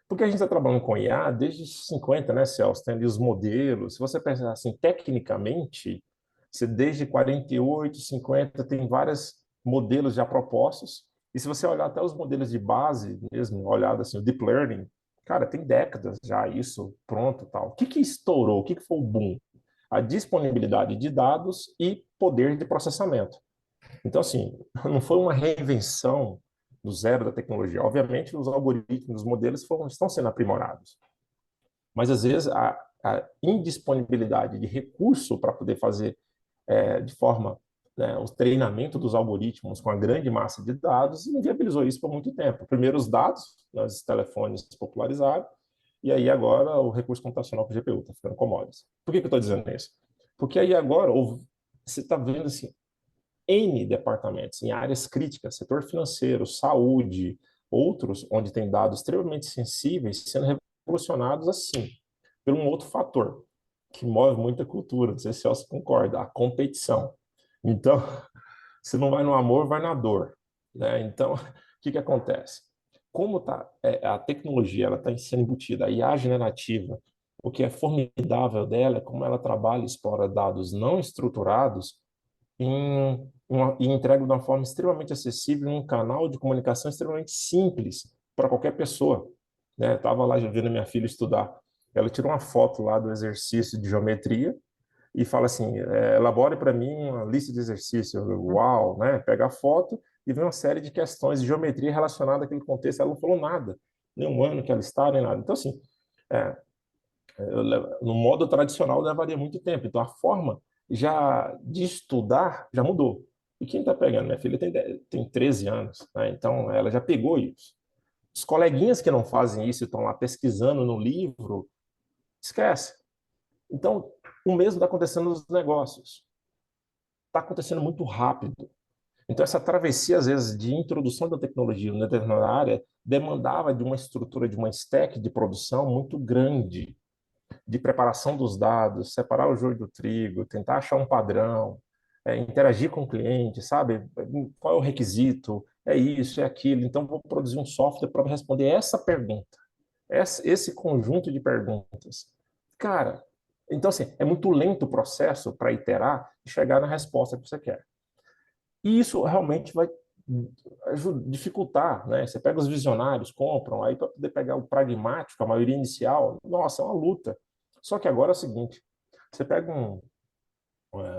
Porque a gente está trabalhando com IA desde 50, né, Celso? Tem ali os modelos. Se você pensar assim, tecnicamente, você desde 48, 50, tem vários modelos já propostos. E se você olhar até os modelos de base mesmo, olhado assim, o Deep Learning, cara, tem décadas já isso pronto tal. O que estourou? O que foi o boom? A disponibilidade de dados e poder de processamento. Então, assim, não foi uma reinvenção do zero da tecnologia. Obviamente, os algoritmos, os modelos estão sendo aprimorados. Mas, às vezes, a indisponibilidade de recurso para poder fazer de forma, né, o treinamento dos algoritmos com a grande massa de dados inviabilizou isso por muito tempo. Primeiro, os dados, né, os telefones se popularizaram, e aí agora o recurso computacional para o GPU está ficando commodity. Por que eu estou dizendo isso? Porque aí agora você está vendo assim, N departamentos em áreas críticas, setor financeiro, saúde, outros onde tem dados extremamente sensíveis sendo revolucionados assim, por um outro fator que move muita cultura, não sei se você concorda, a competição. Então, se não vai no amor, vai na dor, né? Então, o que acontece? Como a tecnologia ela está sendo embutida, a IA generativa, o que é formidável dela é como ela trabalha e explora dados não estruturados e entrega de uma forma extremamente acessível, em um canal de comunicação extremamente simples para qualquer pessoa. Né? Estava lá já vendo minha filha estudar. Ela tirou uma foto lá do exercício de geometria e fala assim, elabore para mim uma lista de exercícios. Uau, né? Pega a foto e vê uma série de questões de geometria relacionada àquele contexto. Ela não falou nada, nem um ano que ela está, nem nada. Então, assim, no modo tradicional levaria muito tempo. Então, a forma já de estudar já mudou. E quem está pegando? Minha filha tem 13 anos, né? Então ela já pegou isso. Os coleguinhas que não fazem isso e estão lá pesquisando no livro, esquece. Então, o mesmo está acontecendo nos negócios. Está acontecendo muito rápido. Então, essa travessia, às vezes, de introdução da tecnologia em determinada área demandava de uma estrutura, de uma stack de produção muito grande, de preparação dos dados, separar o joio do trigo, tentar achar um padrão, interagir com o cliente, sabe? Qual é o requisito? É isso, é aquilo. Então, vou produzir um software para responder essa pergunta, esse conjunto de perguntas. Cara, Então, assim, é muito lento o processo para iterar e chegar na resposta que você quer. E isso realmente vai dificultar, né? Você pega os visionários, compram, aí para poder pegar o pragmático, a maioria inicial, nossa, é uma luta. Só que agora é o seguinte, você pega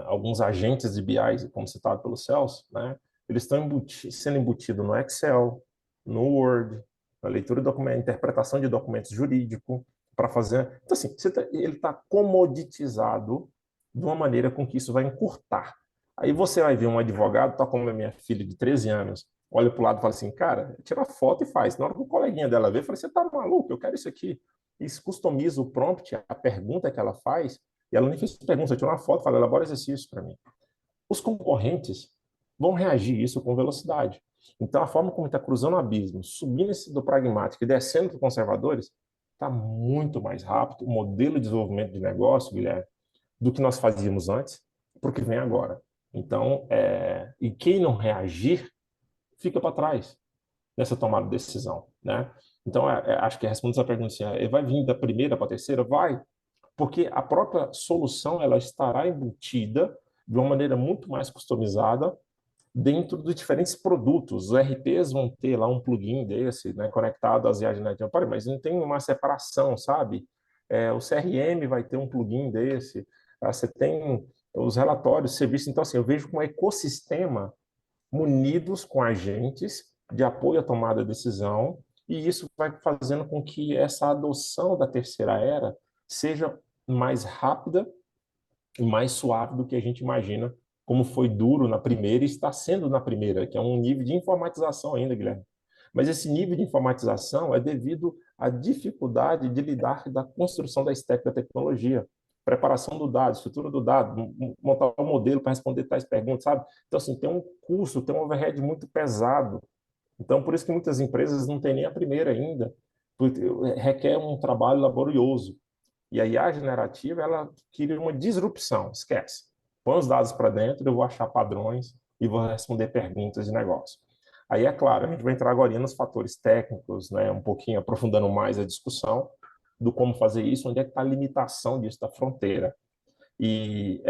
alguns agentes de BI, como citado pelo Celso, né? Eles estão sendo embutidos no Excel, no Word, na leitura de documentos, interpretação de documentos jurídicos, para fazer. Então, assim, ele está comoditizado de uma maneira com que isso vai encurtar. Aí você vai ver um advogado, tá como a minha filha de 13 anos, olha para o lado e fala assim, cara, tira a foto e faz. Na hora que o coleguinha dela vê, fala, você tá maluco, eu quero isso aqui. Isso customiza o prompt, a pergunta que ela faz, e ela nem fez pergunta, tirou uma foto, falou, elabora exercício para mim. Os concorrentes vão reagir isso com velocidade. Então, a forma como está cruzando o abismo, subindo esse do pragmático e descendo para os conservadores, está muito mais rápido. O modelo de desenvolvimento de negócio, Guilherme, do que nós fazíamos antes, para o que vem agora. Então, e quem não reagir, fica para trás nessa tomada de decisão, né? Então, acho que respondendo essa pergunta assim, vai vir da primeira para a terceira? Vai, porque a própria solução ela estará embutida de uma maneira muito mais customizada dentro dos diferentes produtos. Os RPs vão ter lá um plugin desse, né, conectado às viagens net. Mas não tem uma separação, sabe? O CRM vai ter um plugin desse. Você tem os relatórios, serviços. Então, assim, eu vejo com um ecossistema munidos com agentes de apoio à tomada de decisão, e isso vai fazendo com que essa adoção da terceira era seja mais rápida e mais suave do que a gente imagina, como foi duro na primeira e está sendo na primeira, que é um nível de informatização ainda, Guilherme. Mas esse nível de informatização é devido à dificuldade de lidar da construção da stack da tecnologia, preparação do dado, estrutura do dado, montar um modelo para responder tais perguntas, sabe? Então, assim, tem um custo, tem um overhead muito pesado. Então, por isso que muitas empresas não têm nem a primeira ainda, porque requer um trabalho laborioso. E a IA generativa, ela cria uma disrupção, esquece. Põe os dados para dentro, eu vou achar padrões e vou responder perguntas de negócio. Aí, é claro, a gente vai entrar agora nos fatores técnicos, né, um pouquinho aprofundando mais a discussão do como fazer isso, onde é que está a limitação disso, da fronteira. E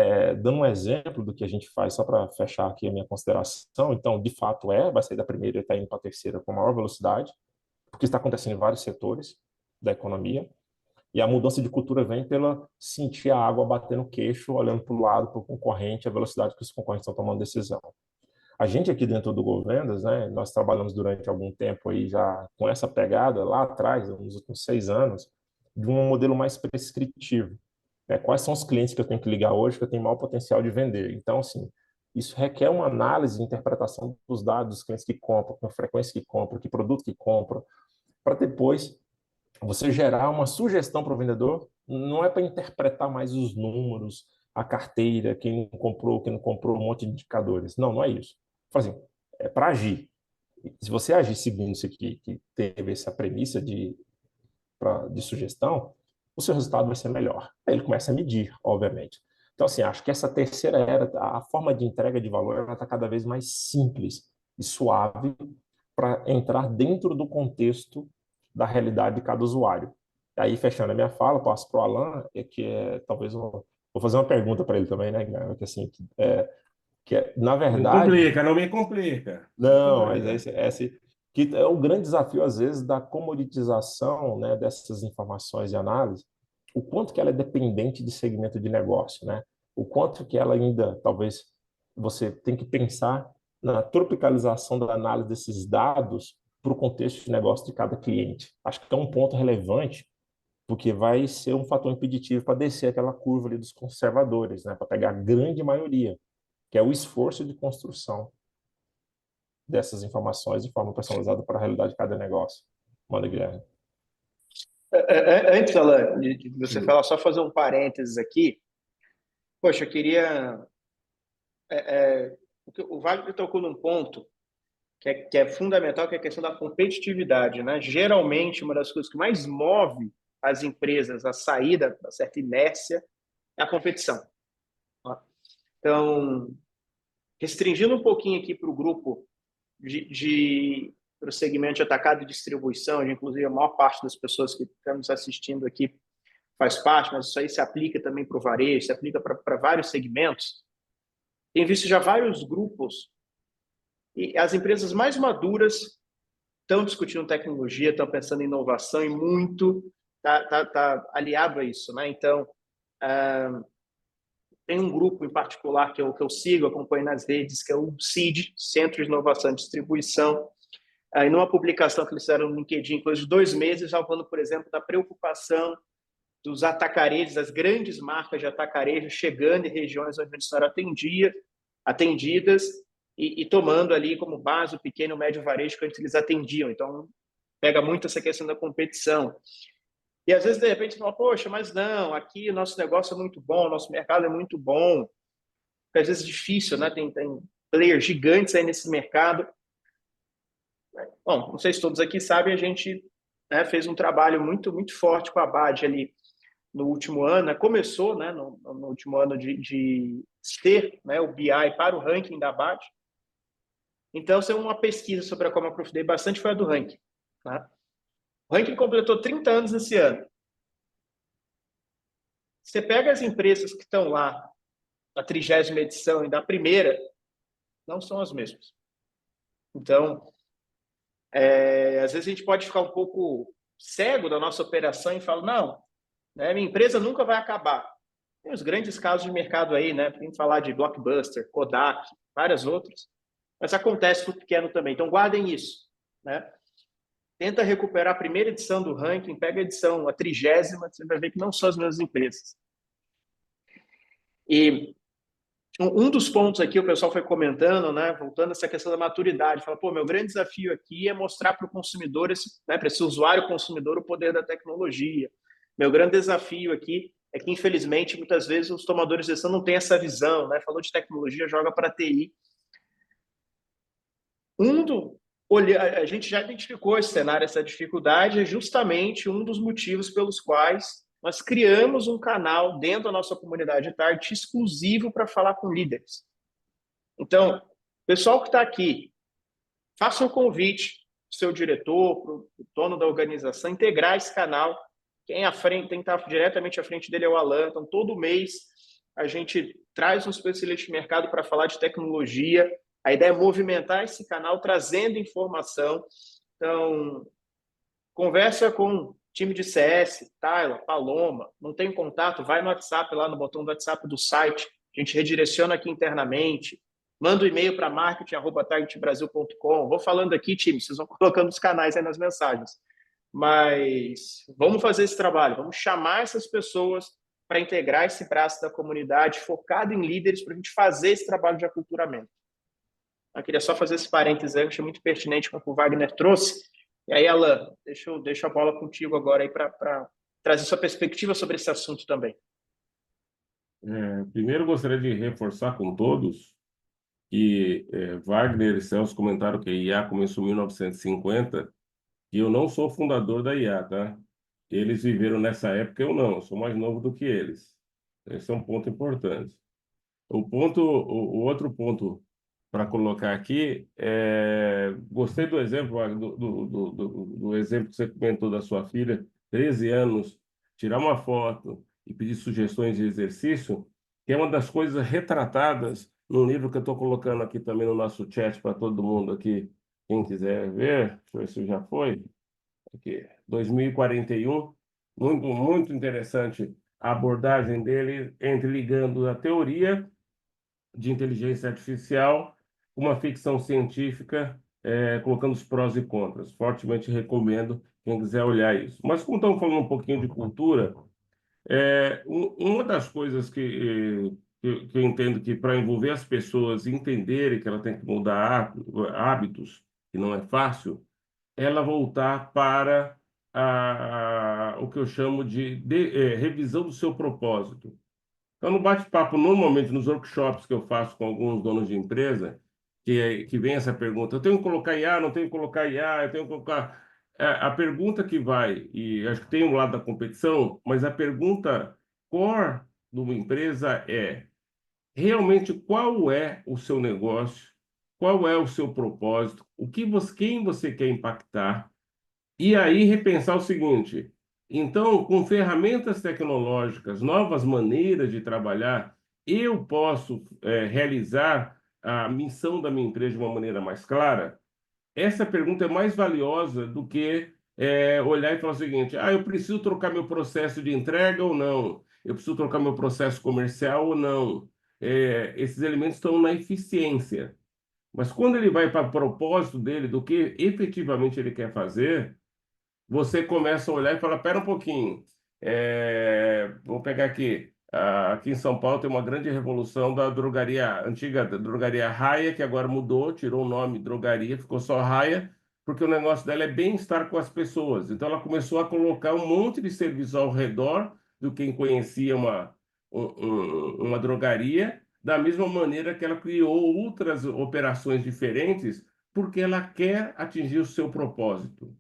dando um exemplo do que a gente faz, só para fechar aqui a minha consideração, então, de fato, vai sair da primeira e está indo para a terceira com maior velocidade, porque está acontecendo em vários setores da economia. E a mudança de cultura vem pela sentir a água bater no queixo, olhando para o lado, para o concorrente, a velocidade que os concorrentes estão tomando decisão. A gente aqui dentro do GoVendas, né, nós trabalhamos durante algum tempo aí já com essa pegada lá atrás, nos últimos 6 anos, de um modelo mais prescritivo. Quais são os clientes que eu tenho que ligar hoje que eu tenho maior potencial de vender? Então, assim, isso requer uma análise e interpretação dos dados dos clientes que compram, com a frequência que compram, que produto que compram, para depois você gerar uma sugestão para o vendedor, não é para interpretar mais os números, a carteira, quem comprou, quem não comprou, um monte de indicadores. Não, não é isso. Assim, é para agir. Se você agir seguindo isso aqui, que teve essa premissa de sugestão, o seu resultado vai ser melhor. Aí ele começa a medir, obviamente. Então, assim, acho que essa terceira era, a forma de entrega de valor, está cada vez mais simples e suave para entrar dentro do contexto da realidade de cada usuário. Aí, fechando a minha fala, passo para o Alan, talvez vou fazer uma pergunta para ele também, né, Guilherme? Que assim, na Não verdade, complica, não me complica. não, mas que é o grande desafio, às vezes, da comoditização, né, dessas informações de análise, o quanto que ela é dependente de segmento de negócio, né? O quanto que ela ainda, talvez, você tem que pensar na tropicalização da análise desses dados para o contexto de negócio de cada cliente. Acho que é um ponto relevante, porque vai ser um fator impeditivo para descer aquela curva ali dos conservadores, né? Para pegar a grande maioria, que é o esforço de construção dessas informações de forma personalizada para a realidade de cada negócio. Manda, Guilherme. Antes, Alan, de você falar, só fazer um parênteses aqui. Poxa, eu queria... o Wagner tocou num ponto que é fundamental, que é a questão da competitividade, né? Geralmente, uma das coisas que mais move as empresas a sair da certa inércia é a competição. Tá? Então, restringindo um pouquinho aqui para o grupo para o segmento de atacado e distribuição, inclusive a maior parte das pessoas que estão nos assistindo aqui faz parte, mas isso aí se aplica também para o varejo, se aplica para vários segmentos. Tem visto já vários grupos e as empresas mais maduras estão discutindo tecnologia, estão pensando em inovação e muito tá aliado a isso, né? Então, tem um grupo em particular que eu sigo, acompanho nas redes, que é o CID, Centro de Inovação e Distribuição. Aí, numa publicação que eles fizeram no LinkedIn, coisa de 2 meses, já falando, por exemplo, da preocupação dos atacarejos, das grandes marcas de atacarejo chegando em regiões onde eles eram atendidas e tomando ali como base o pequeno e médio varejo que antes eles atendiam. Então, pega muito essa questão da competição. E às vezes, de repente, você fala, poxa, mas não, aqui o nosso negócio é muito bom, o nosso mercado é muito bom. Porque às vezes é difícil, né? Tem players gigantes aí nesse mercado. Bom, não sei se todos aqui sabem, a gente, né, fez um trabalho muito, muito forte com a Bad ali no último ano, né? Começou, né, no último ano de ter, né, o BI para o ranking da Bad. Então, se uma pesquisa sobre a qual eu aprofundei bastante foi a do ranking. Né? O ranking completou 30 anos esse ano. Você pega as empresas que estão lá da 30ª edição e da primeira, não são as mesmas. Então, às vezes a gente pode ficar um pouco cego da nossa operação e falar, não, né, minha empresa nunca vai acabar. Tem os grandes casos de mercado aí, né? Tem que falar de Blockbuster, Kodak, várias outras. Mas acontece para o pequeno também. Então, guardem isso, né? Tenta recuperar a primeira edição do ranking, pega a edição, a 30ª, você vai ver que não são as mesmas empresas. E um dos pontos aqui, o pessoal foi comentando, né, voltando a essa questão da maturidade, fala, pô, meu grande desafio aqui é mostrar para o consumidor, né, para esse usuário consumidor, o poder da tecnologia. Meu grande desafio aqui é que, infelizmente, muitas vezes os tomadores de decisão não têm essa visão, né, falou de tecnologia, joga para TI. A gente já identificou esse cenário, essa dificuldade, é justamente um dos motivos pelos quais nós criamos um canal dentro da nossa comunidade Target exclusivo para falar com líderes. Então, pessoal que está aqui, faça um convite para o seu diretor, para o dono da organização, integrar esse canal. Quem está diretamente à frente dele é o Alan. Então, todo mês a gente traz um especialista de mercado para falar de tecnologia. A ideia é movimentar esse canal, trazendo informação. Então, conversa com time de CS, Tyler, Paloma, não tem contato, vai no WhatsApp, lá no botão do WhatsApp do site, a gente redireciona aqui internamente, manda um e-mail para marketing@targetbrasil.com. Vou falando aqui, time, vocês vão colocando os canais aí nas mensagens. Mas vamos fazer esse trabalho, vamos chamar essas pessoas para integrar esse braço da comunidade, focado em líderes, para a gente fazer esse trabalho de aculturamento. Eu queria só fazer esse parênteses aí, eu achei muito pertinente com o que o Wagner trouxe. E aí, Alan, deixo a bola contigo agora aí para trazer sua perspectiva sobre esse assunto também. Primeiro, gostaria de reforçar com todos que Wagner e Celso comentaram que a IA começou em 1950 e eu não sou fundador da IA, tá? Eles viveram nessa época, eu não, eu sou mais novo do que eles. Esse é um ponto importante. O outro ponto para colocar aqui gostei do exemplo, do exemplo que você comentou da sua filha, 13 anos, tirar uma foto e pedir sugestões de exercício, que é uma das coisas retratadas no livro que eu estou colocando aqui também no nosso chat para todo mundo aqui, quem quiser ver, deixa eu ver se já foi, aqui, 2041, muito, muito interessante a abordagem dele entre ligando a teoria de inteligência artificial, uma ficção científica, colocando os prós e contras. Fortemente recomendo quem quiser olhar isso. Mas como estamos falando um pouquinho de cultura, uma das coisas que eu entendo que para envolver as pessoas e entenderem que ela tem que mudar hábitos, que não é fácil, é ela voltar para o que eu chamo de revisão do seu propósito. Então, no bate-papo, normalmente nos workshops que eu faço com alguns donos de empresa, que vem essa pergunta, eu tenho que colocar IA, não tenho que colocar IA, eu tenho que colocar... A pergunta que vai, e acho que tem um lado da competição, mas a pergunta core de uma empresa é realmente qual é o seu negócio, qual é o seu propósito, quem você quer impactar, e aí repensar o seguinte, Então, com ferramentas tecnológicas, novas maneiras de trabalhar, eu posso realizar a missão da minha empresa de uma maneira mais clara? Essa pergunta é mais valiosa do que olhar e falar o seguinte: eu preciso trocar meu processo de entrega ou não? Eu preciso trocar meu processo comercial ou não? Esses elementos estão na eficiência. Mas quando ele vai para o propósito dele, do que efetivamente ele quer fazer, você começa a olhar e fala, pera um pouquinho, vou pegar aqui, aqui em São Paulo tem uma grande revolução da drogaria, antiga drogaria Raia, que agora mudou, tirou o nome drogaria, ficou só Raia, porque o negócio dela é bem-estar com as pessoas. Então ela começou a colocar um monte de serviço ao redor do quem conhecia uma drogaria, da mesma maneira que ela criou outras operações diferentes, porque ela quer atingir o seu propósito.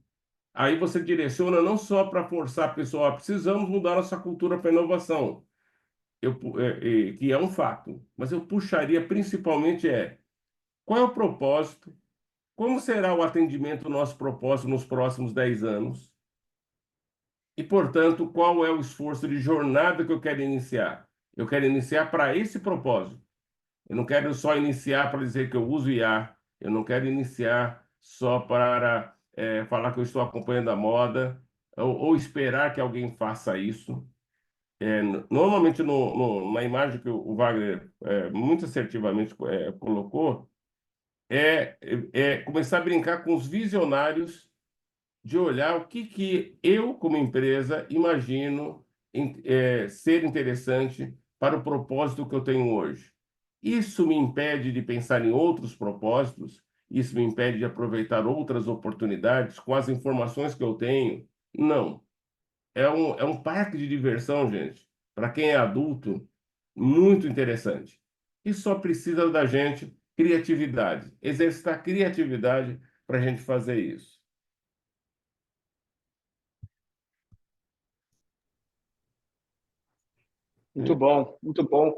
Aí você direciona não só para forçar a pessoa, precisamos mudar nossa cultura para inovação, que é um fato, mas eu puxaria principalmente qual é o propósito, como será o atendimento ao nosso propósito nos próximos 10 anos e, portanto, qual é o esforço de jornada que eu quero iniciar. Eu quero iniciar para esse propósito. Eu não quero só iniciar para dizer que eu uso IA, eu não quero iniciar só para falar que eu estou acompanhando a moda, ou esperar que alguém faça isso. Normalmente, na imagem que o Wagner muito assertivamente colocou, começar a brincar com os visionários de olhar o que eu, como empresa, imagino ser interessante para o propósito que eu tenho hoje. Isso me impede de pensar em outros propósitos, isso me impede de aproveitar outras oportunidades com as informações que eu tenho? Não. É um parque de diversão, gente, para quem é adulto, muito interessante. E só precisa da gente criatividade, exercitar criatividade para a gente fazer isso. Muito bom, muito bom.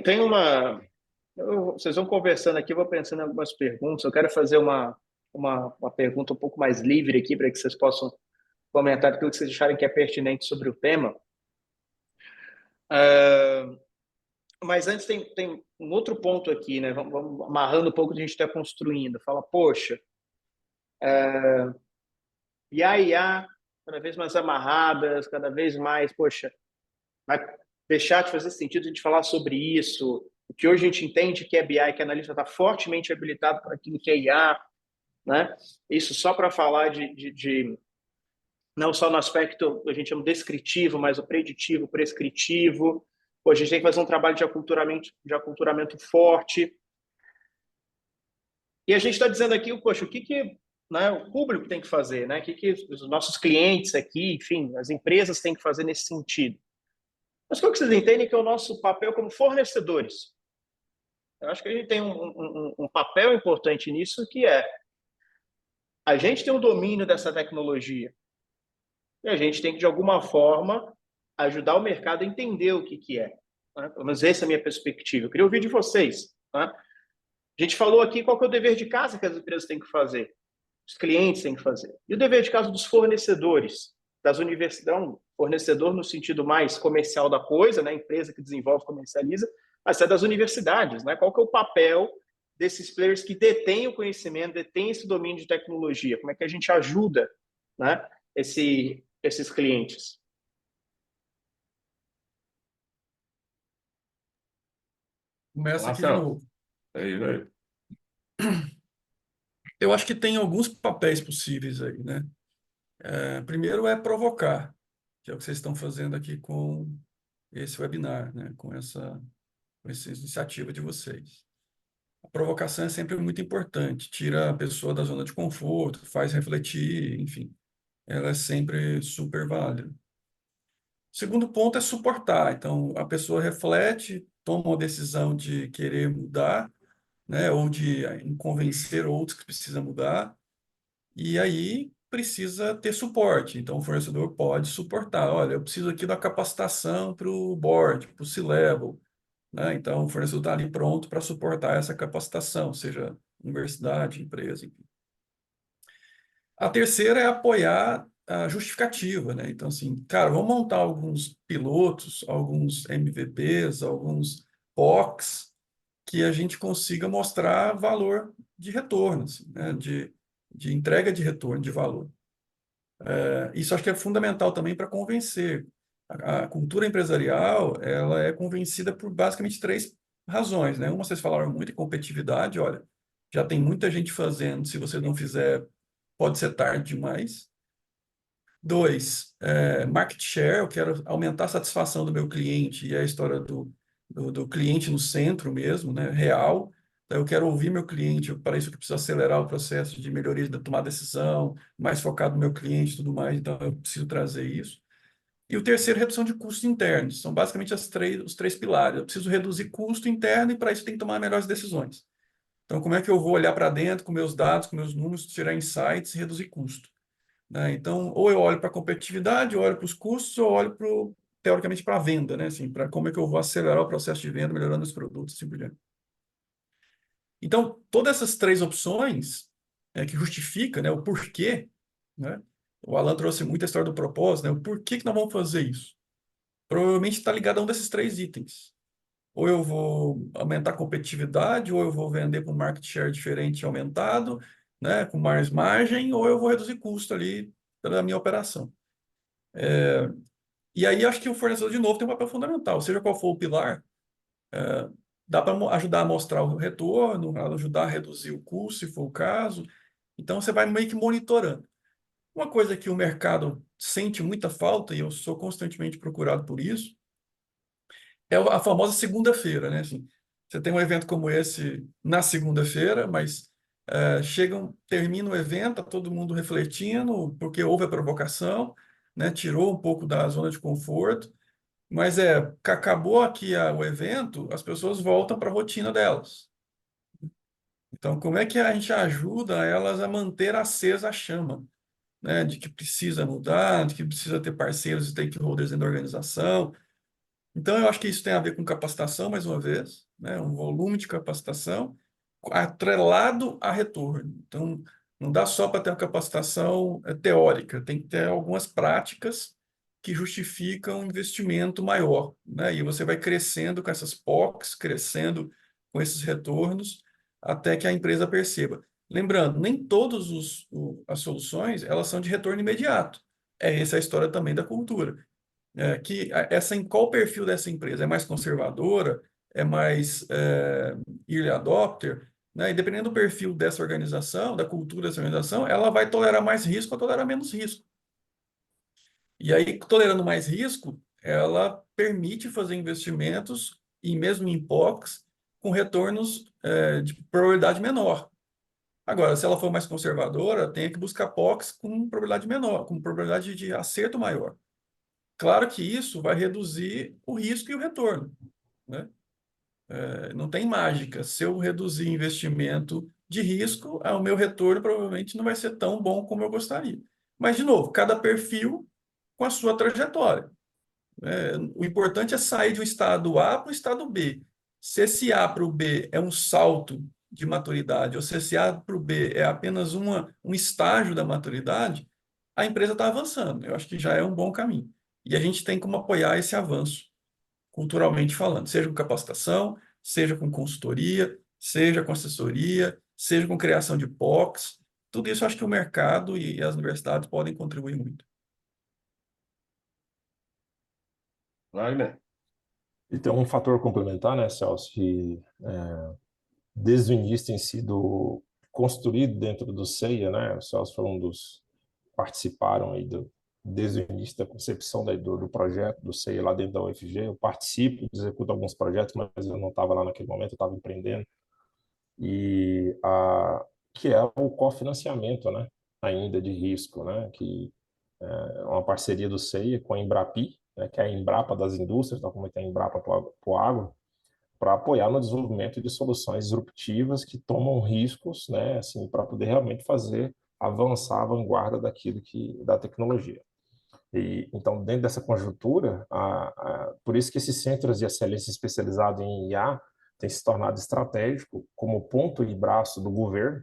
Tem uma. Vocês vão conversando aqui, eu vou pensando em algumas perguntas. Eu quero fazer uma pergunta um pouco mais livre aqui, para que vocês possam comentar aquilo que vocês acharem que é pertinente sobre o tema. Mas antes tem um outro ponto aqui, né? Vamos amarrando um pouco o que a gente está construindo. Fala, poxa, IA cada vez mais amarradas, cada vez mais, poxa, vai deixar de fazer sentido a gente falar sobre isso. O que hoje a gente entende que é BI, que a analista está fortemente habilitado para aquilo que é IA, né? Isso só para falar de não só no aspecto a gente chama descritivo, mas o preditivo, prescritivo. Hoje a gente tem que fazer um trabalho de aculturamento forte. E a gente está dizendo aqui, poxa, o que né, o público tem que fazer, né? O que os nossos clientes aqui, enfim, as empresas têm que fazer nesse sentido. Mas como que vocês entendem que é o nosso papel como fornecedores? Eu acho que a gente tem um papel importante nisso, que é a gente tem o domínio dessa tecnologia e a gente tem que, de alguma forma, ajudar o mercado a entender o que é. Né? Pelo menos essa é a minha perspectiva. Eu queria ouvir de vocês. Né? A gente falou aqui qual que é o dever de casa que as empresas têm que fazer, os clientes têm que fazer. E o dever de casa dos fornecedores, das universidades, fornecedor no sentido mais comercial da coisa, né? Empresa que desenvolve, comercializa, mas é das universidades, né? Qual que é o papel desses players que detêm o conhecimento, detêm esse domínio de tecnologia? Como é que a gente ajuda, né, esses clientes? Começa aqui de Marcelo, novo. aí. Eu acho que tem alguns papéis possíveis aí, né? Primeiro é provocar, que é o que vocês estão fazendo aqui com esse webinar, né? Com essa iniciativa de vocês. A provocação é sempre muito importante, tira a pessoa da zona de conforto, faz refletir, enfim, ela é sempre super válida. O segundo ponto é suportar, então a pessoa reflete, toma uma decisão de querer mudar, né? Ou de convencer outros que precisa mudar, e aí precisa ter suporte. Então, o fornecedor pode suportar. Olha, eu preciso aqui da capacitação para o board, para o C-Level. Né? Então, o fornecedor está ali pronto para suportar essa capacitação, seja universidade, empresa, enfim. A terceira é apoiar a justificativa, né? Então, assim, cara, vamos montar alguns pilotos, alguns MVPs, alguns POCs, que a gente consiga mostrar valor de retorno, assim, né? De entrega de retorno de valor. Isso acho que é fundamental também para convencer. A cultura empresarial, ela é convencida por basicamente três razões, né? Uma, vocês falaram muito em competitividade, olha, já tem muita gente fazendo, se você não fizer, pode ser tarde demais. Dois, market share, eu quero aumentar a satisfação do meu cliente, e é a história do cliente no centro mesmo, né, real. Então, eu quero ouvir meu cliente, para isso que eu preciso acelerar o processo de melhoria de tomar decisão, mais focado no meu cliente e tudo mais, então eu preciso trazer isso. E o terceiro, redução de custos internos. São basicamente os três pilares. Eu preciso reduzir custo interno e para isso tem que tomar melhores decisões. Então, como é que eu vou olhar para dentro com meus dados, com meus números, tirar insights e reduzir custo? Né? Então, ou eu olho para a competitividade, ou olho para os custos, ou olho teoricamente para a venda, né? Assim, para como é que eu vou acelerar o processo de venda, melhorando os produtos, assim por diante. Então, todas essas três opções que justifica, né, o porquê, né? O Alan trouxe muita história do propósito, né? O porquê que nós vamos fazer isso? Provavelmente está ligado a um desses três itens. Ou eu vou aumentar a competitividade, ou eu vou vender com market share diferente e aumentado, né, com mais margem, ou eu vou reduzir custo ali pela minha operação. E aí acho que o fornecedor, de novo, tem um papel fundamental. Seja qual for o pilar, dá para ajudar a mostrar o retorno, ajudar a reduzir o custo, se for o caso. Então, você vai meio que monitorando. Uma coisa que o mercado sente muita falta, e eu sou constantemente procurado por isso, é a famosa segunda-feira, né? Assim, você tem um evento como esse na segunda-feira, mas termina o evento, tá todo mundo refletindo, porque houve a provocação, né? Tirou um pouco da zona de conforto, mas acabou aqui o evento, as pessoas voltam para a rotina delas. Então, como é que a gente ajuda elas a manter acesa a chama, né? De que precisa mudar, de que precisa ter parceiros e stakeholders dentro da organização. Então, eu acho que isso tem a ver com capacitação, mais uma vez, né? Um volume de capacitação atrelado a retorno. Então, não dá só para ter uma capacitação teórica, tem que ter algumas práticas que justificam um investimento maior, né? E você vai crescendo com essas POCs, crescendo com esses retornos, até que a empresa perceba. Lembrando, nem todas as soluções elas são de retorno imediato. Essa é a história também da cultura. Qual o perfil dessa empresa? É mais conservadora? É mais early adopter? Né? E dependendo do perfil dessa organização, da cultura dessa organização, ela vai tolerar mais risco ou tolerar menos risco. E aí, tolerando mais risco, ela permite fazer investimentos, e mesmo em POCs, com retornos de probabilidade menor. Agora, se ela for mais conservadora, tem que buscar POCs com probabilidade menor, com probabilidade de acerto maior. Claro que isso vai reduzir o risco e o retorno, né? Não tem mágica. Se eu reduzir investimento de risco, o meu retorno provavelmente não vai ser tão bom como eu gostaria. Mas, de novo, cada perfil com a sua trajetória. O importante é sair de um estado A para o estado B. Se esse A para o B é um salto de maturidade, ou se esse A para o B é apenas um estágio da maturidade, a empresa está avançando. Eu acho que já é um bom caminho. E a gente tem como apoiar esse avanço, culturalmente falando, seja com capacitação, seja com consultoria, seja com assessoria, seja com criação de POCs. Tudo isso eu acho que o mercado e as universidades podem contribuir muito. Wagner? E tem um fator complementar, né, Celso, que desde o início tem sido construído dentro do CEIA, né? O Celso foi um dos participaram aí desde o início da concepção do projeto do CEIA lá dentro da UFG. Eu participo, executo alguns projetos, mas eu não estava lá naquele momento, eu estava empreendendo. Que é o cofinanciamento, né? Ainda de risco, né? Que é uma parceria do CEIA com a Embrapi, né? Que é a Embrapa das indústrias, tal como é a Embrapa para o agro, para apoiar no desenvolvimento de soluções disruptivas que tomam riscos, né, assim, para poder realmente fazer avançar a vanguarda da tecnologia. E então, dentro dessa conjuntura, por isso que esses centros de excelência especializados em IA têm se tornado estratégico como ponto e braço do governo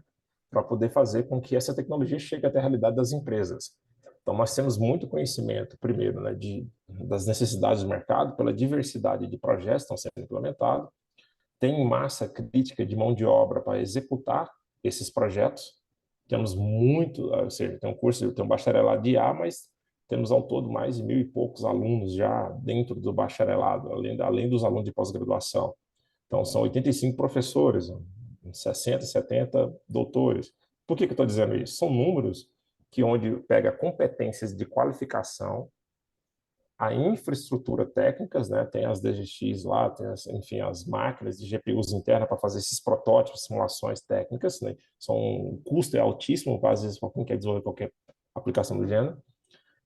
para poder fazer com que essa tecnologia chegue até a realidade das empresas. Então, nós temos muito conhecimento, primeiro, né, das necessidades do mercado, pela diversidade de projetos que estão sendo implementados, tem massa crítica de mão de obra para executar esses projetos. Temos muito, ou seja, tem um curso, tem um bacharelado de IA, mas temos ao todo mais de 1.000 e poucos alunos já dentro do bacharelado, além dos alunos de pós-graduação. Então, são 85 professores, 60, 70 doutores. Por que eu estou dizendo isso? São números que onde pega competências de qualificação, a infraestrutura técnicas, né? Tem as DGX lá, tem enfim, as máquinas de GPUs internas para fazer esses protótipos, simulações técnicas, né? O custo é altíssimo, às vezes, para quem quer desenvolver qualquer aplicação do gênero.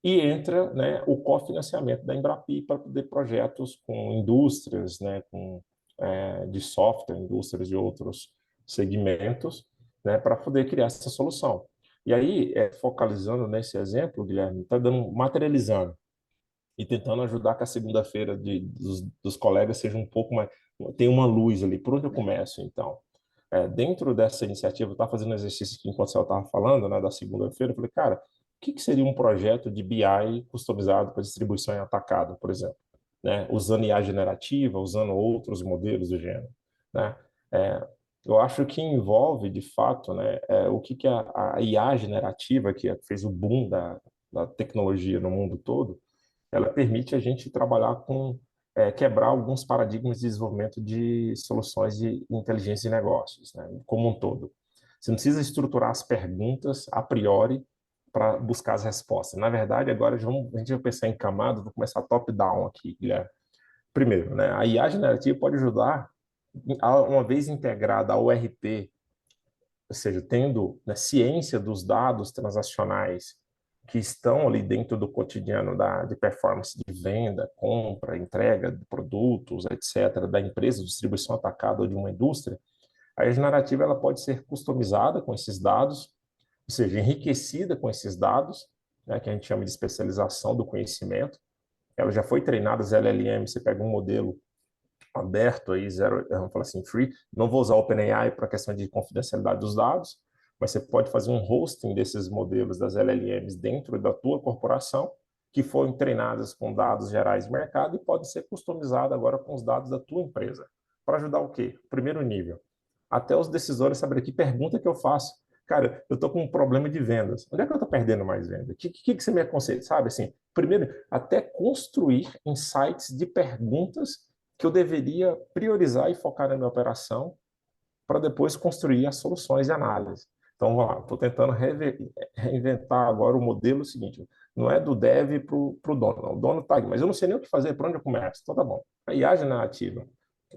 E entra, né, o cofinanciamento da Embrapi para poder projetos com indústrias, né, de software, indústrias de outros segmentos, né, para poder criar essa solução. E aí, focalizando nesse exemplo, Guilherme, está materializando e tentando ajudar que a segunda-feira dos colegas seja um pouco mais, tem uma luz ali. Por onde eu começo, então? Dentro dessa iniciativa, eu estava fazendo um exercício aqui enquanto você estava falando, né, da segunda-feira, eu falei, cara, o que seria um projeto de BI customizado para distribuição em atacado, por exemplo? Né, usando IA generativa, usando outros modelos do gênero, né? É, eu acho que envolve, de fato, né, o que a IA generativa, que fez o boom da tecnologia no mundo todo, ela permite a gente trabalhar com, quebrar alguns paradigmas de desenvolvimento de soluções de inteligência de negócios, né, como um todo. Você não precisa estruturar as perguntas a priori para buscar as respostas. Na verdade, agora a gente vai pensar em camadas, vou começar top-down aqui, Guilherme. Primeiro, né, a IA generativa pode ajudar, uma vez integrada ao ERP, ou seja, tendo, né, ciência dos dados transacionais que estão ali dentro do cotidiano de performance de venda, compra, entrega de produtos, etc., da empresa, distribuição atacada ou de uma indústria, a generativa ela pode ser customizada com esses dados, ou seja, enriquecida com esses dados, né, que a gente chama de especialização do conhecimento. Ela já foi treinada, as LLM, você pega um modelo aberto aí, zero, vamos falar assim, free. Não vou usar o OpenAI para a questão de confidencialidade dos dados, mas você pode fazer um hosting desses modelos das LLMs dentro da tua corporação, que foram treinadas com dados gerais do mercado e podem ser customizadas agora com os dados da tua empresa. Para ajudar o quê? Primeiro nível. Até os decisores saberem que pergunta que eu faço. Cara, eu estou com um problema de vendas. Onde é que eu estou perdendo mais venda? O que você me aconselha? Sabe assim, primeiro, até construir insights de perguntas que eu deveria priorizar e focar na minha operação para depois construir as soluções de análise. Então, vamos lá, estou tentando reinventar agora o modelo seguinte, não é do dev para o dono, não. O dono está aqui, mas eu não sei nem o que fazer, por onde eu começo. Então, tá bom. A IA generativa,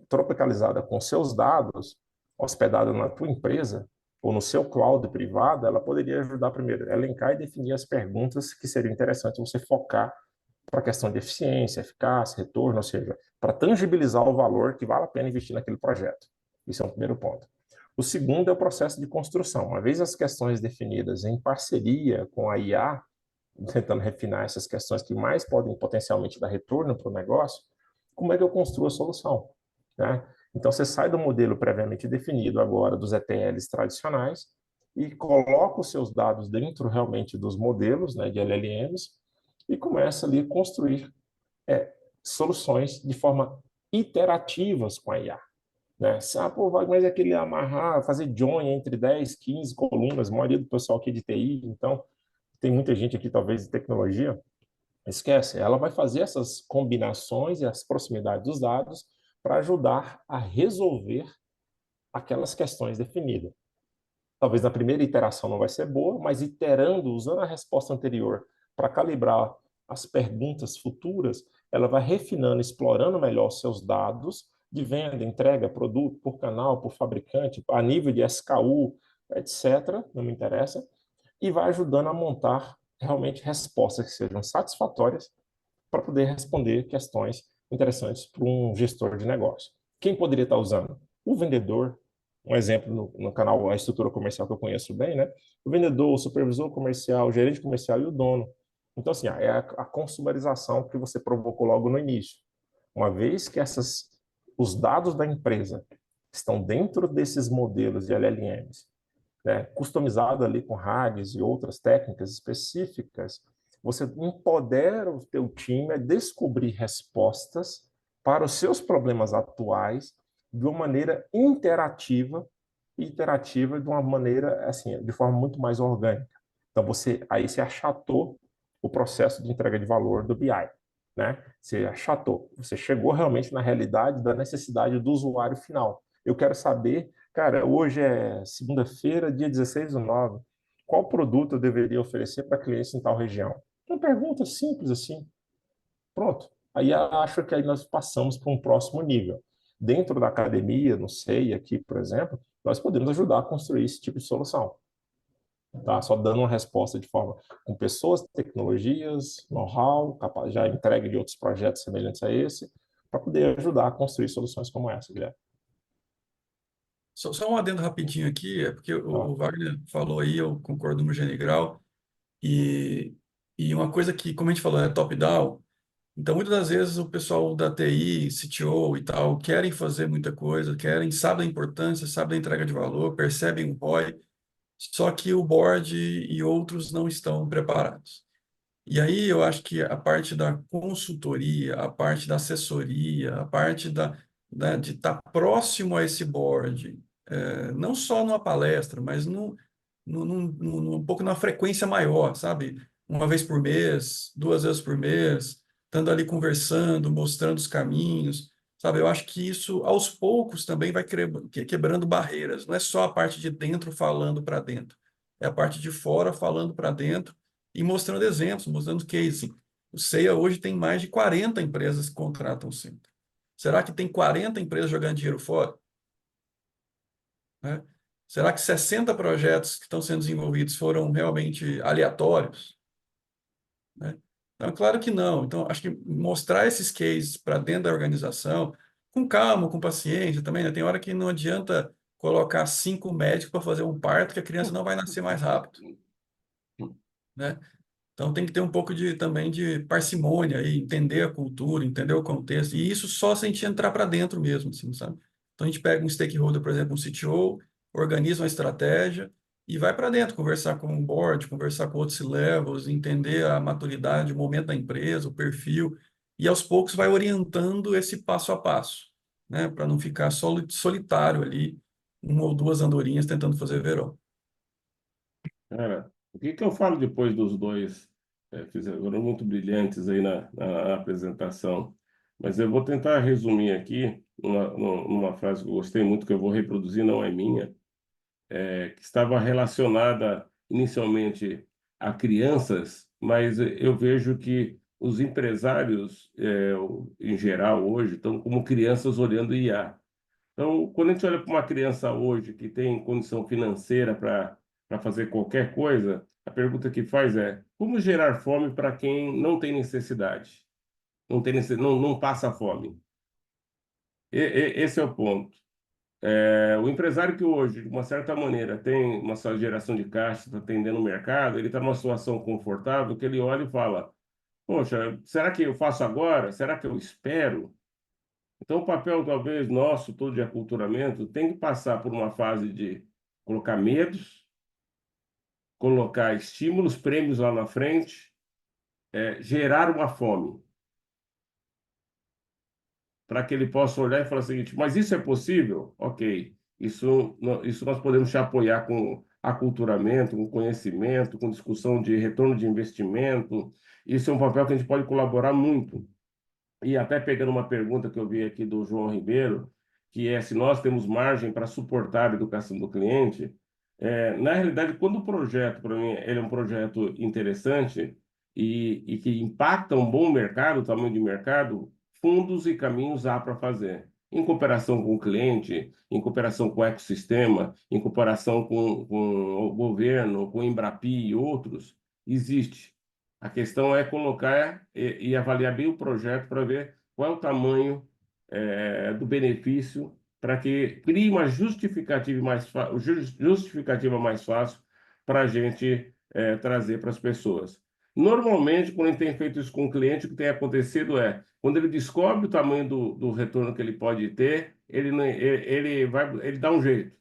tropicalizada com seus dados, hospedada na tua empresa, ou no seu cloud privado, ela poderia ajudar primeiro a elencar e definir as perguntas que seriam interessantes você focar para a questão de eficiência, eficácia, retorno, ou seja, para tangibilizar o valor que vale a pena investir naquele projeto. Isso é um primeiro ponto. O segundo é o processo de construção. Uma vez as questões definidas em parceria com a IA, tentando refinar essas questões que mais podem potencialmente dar retorno para o negócio, como é que eu construo a solução? Né? Então, você sai do modelo previamente definido agora dos ETLs tradicionais e coloca os seus dados dentro realmente dos modelos, né, de LLMs e começa ali a construir soluções de forma iterativas com a IA. Né? Pô, mas é aquele amarrar, fazer join entre 10, 15 colunas, a maioria do pessoal aqui de TI, então tem muita gente aqui talvez de tecnologia, esquece, ela vai fazer essas combinações e as proximidades dos dados para ajudar a resolver aquelas questões definidas. Talvez na primeira iteração não vai ser boa, mas iterando, usando a resposta anterior para calibrar as perguntas futuras, ela vai refinando, explorando melhor os seus dados de venda, entrega, produto, por canal, por fabricante, a nível de SKU, etc., não me interessa, e vai ajudando a montar realmente respostas que sejam satisfatórias para poder responder questões interessantes para um gestor de negócio. Quem poderia estar usando? O vendedor, um exemplo no canal A Estrutura Comercial que eu conheço bem, né? O vendedor, o supervisor comercial, o gerente comercial e o dono. Então, assim, é a consumerização que você provocou logo no início. Uma vez que os dados da empresa estão dentro desses modelos de LLMs, né, customizado ali com RAGs e outras técnicas específicas, você empodera o teu time a descobrir respostas para os seus problemas atuais de uma maneira interativa, de uma maneira assim, de forma muito mais orgânica. Então você achatou o processo de entrega de valor do BI, né? Você achatou, você chegou realmente na realidade da necessidade do usuário final. Eu quero saber, cara, hoje é segunda-feira, dia 16/9, qual produto eu deveria oferecer para clientes em tal região? Uma pergunta simples assim. Pronto. Aí eu acho que aí nós passamos para um próximo nível. Dentro da academia, no SEI aqui, por exemplo, nós podemos ajudar a construir esse tipo de solução. Tá? Só dando uma resposta de forma com pessoas, tecnologias, know-how, já entregue de outros projetos semelhantes a esse, para poder ajudar a construir soluções como essa, Guilherme. Só um adendo rapidinho aqui, é porque Tá? o Wagner falou aí, eu concordo no gênero grau, e, e uma coisa que, como a gente falou, é top-down. Então, muitas das vezes o pessoal da TI, CTO e tal, querem fazer muita coisa, sabem da importância, sabem da entrega de valor, percebem o ROI, só que o board e outros não estão preparados. E aí eu acho que a parte da consultoria, a parte da assessoria, a parte de estar próximo a esse board, não só numa palestra, mas um pouco na frequência maior, sabe? Uma vez por mês, 2 vezes por mês, estando ali conversando, mostrando os caminhos, sabe? Eu acho que isso, aos poucos, também vai quebrando barreiras. Não é só a parte de dentro falando para dentro, é a parte de fora falando para dentro e mostrando exemplos, mostrando case. O CEIA hoje tem mais de 40 empresas que contratam o centro. Será que tem 40 empresas jogando dinheiro fora? Né? Será que 60 projetos que estão sendo desenvolvidos foram realmente aleatórios? Né? Então, claro que não. Então, acho que mostrar esses cases para dentro da organização, com calma, com paciência também, né? Tem hora que não adianta colocar 5 médicos para fazer um parto que a criança não vai nascer mais rápido. Né? Então tem que ter um pouco também de parcimônia aí, entender a cultura, entender o contexto, e isso só se a gente entrar para dentro mesmo, assim, sabe? Então a gente pega um stakeholder, por exemplo, um CTO, organiza uma estratégia e vai para dentro, conversar com o board, conversar com outros levels, entender a maturidade, o momento da empresa, o perfil, e aos poucos vai orientando esse passo a passo, né? Para não ficar solitário ali, uma ou duas andorinhas tentando fazer verão. Cara, o que que eu falo depois dos dois? Foram muito brilhantes aí na apresentação, mas eu vou tentar resumir aqui numa frase que eu gostei muito, que eu vou reproduzir, não é minha, que estava relacionada inicialmente a crianças, mas eu vejo que os empresários, em geral, hoje, estão como crianças olhando IA. Então, quando a gente olha para uma criança hoje que tem condição financeira para fazer qualquer coisa, a pergunta que faz é: como gerar fome para quem não tem necessidade, não passa fome? Esse é o ponto. O empresário que hoje, de uma certa maneira, tem uma só geração de caixa, está atendendo o mercado, ele está numa situação confortável que ele olha e fala: poxa, será que eu faço agora? Será que eu espero? Então, o papel, talvez, nosso, todo de aculturamento, tem que passar por uma fase de colocar medos, colocar estímulos, prêmios lá na frente, gerar uma fome, para que ele possa olhar e falar o seguinte: mas isso é possível? Ok, isso nós podemos te apoiar com aculturamento, com conhecimento, com discussão de retorno de investimento. Isso é um papel que a gente pode colaborar muito. E até pegando uma pergunta que eu vi aqui do João Ribeiro, que é se nós temos margem para suportar a educação do cliente. Na realidade, quando o projeto, para mim, ele é um projeto interessante e que impacta um bom mercado, tamanho de mercado, fundos e caminhos há para fazer. Em cooperação com o cliente, em cooperação com o ecossistema, em cooperação com o governo, com o Embrapi e outros, existe. A questão é colocar e avaliar bem o projeto para ver qual é o tamanho do benefício para que crie uma justificativa mais fácil para a gente trazer para as pessoas. Normalmente, quando a gente tem feito isso com o cliente, o que tem acontecido é, quando ele descobre o tamanho do retorno que ele pode ter, ele dá um jeito.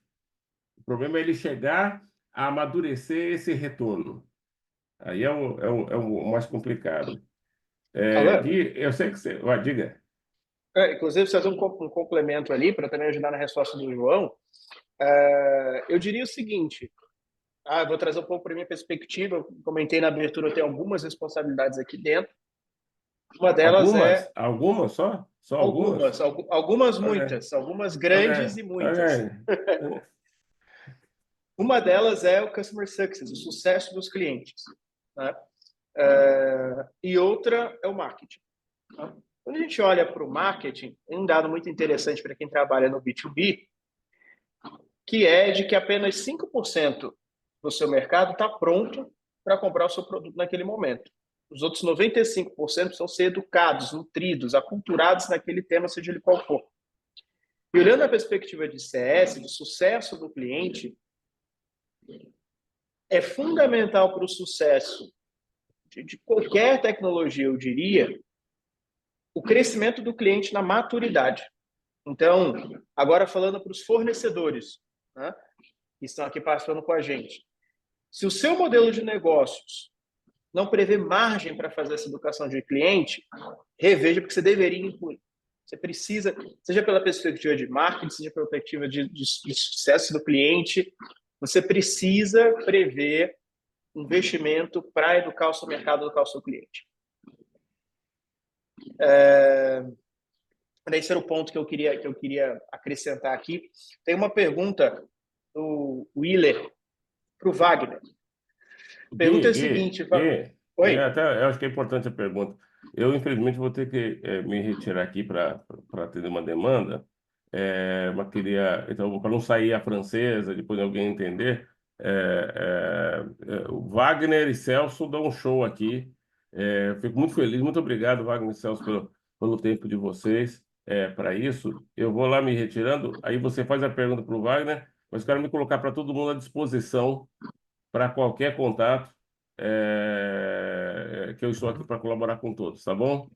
O problema é ele chegar a amadurecer esse retorno. Aí é o mais complicado. Alan, Eu sei que você... Vai, diga. inclusive, fazer um complemento ali para também ajudar na resposta do João. Eu diria o seguinte: eu vou trazer um pouco para minha perspectiva. Eu comentei na abertura, eu tenho algumas responsabilidades aqui dentro. Uma delas Algumas? é Algumas só? Só algumas? algumas Ok, muitas, algumas ok, grandes e muitas. ok. Uma delas é o customer success, o sucesso dos clientes, né? E outra é o marketing. Tá? Quando a gente olha para o marketing, tem um dado muito interessante para quem trabalha no B2B, que é de que apenas 5% do seu mercado está pronto para comprar o seu produto naquele momento. Os outros 95% precisam ser educados, nutridos, aculturados naquele tema, seja ele qual for. E olhando a perspectiva de CS, de sucesso do cliente, é fundamental para o sucesso de qualquer tecnologia, eu diria, o crescimento do cliente na maturidade. Então, agora falando para os fornecedores, né, que estão aqui participando com a gente. Se o seu modelo de negócios não prevê margem para fazer essa educação de cliente, reveja, porque você deveria incluir. Você precisa, seja pela perspectiva de marketing, seja pela perspectiva de sucesso do cliente, você precisa prever investimento para educar o seu mercado, educar o seu cliente. Esse era o ponto que eu queria acrescentar aqui. Tem uma pergunta do Willer para o Wagner. A pergunta é a seguinte. Oi? Eu acho que é importante a pergunta. Eu, infelizmente, vou ter que me retirar aqui para atender uma demanda, mas queria, então, para não sair a francesa, depois alguém entender, o Wagner e Celso dão um show aqui. Eu fico muito feliz, muito obrigado, Wagner e Celso, pelo tempo de vocês para isso. Eu vou lá me retirando, aí você faz a pergunta para o Wagner, mas quero me colocar para todo mundo à disposição para qualquer contato, que eu estou aqui para colaborar com todos, tá bom?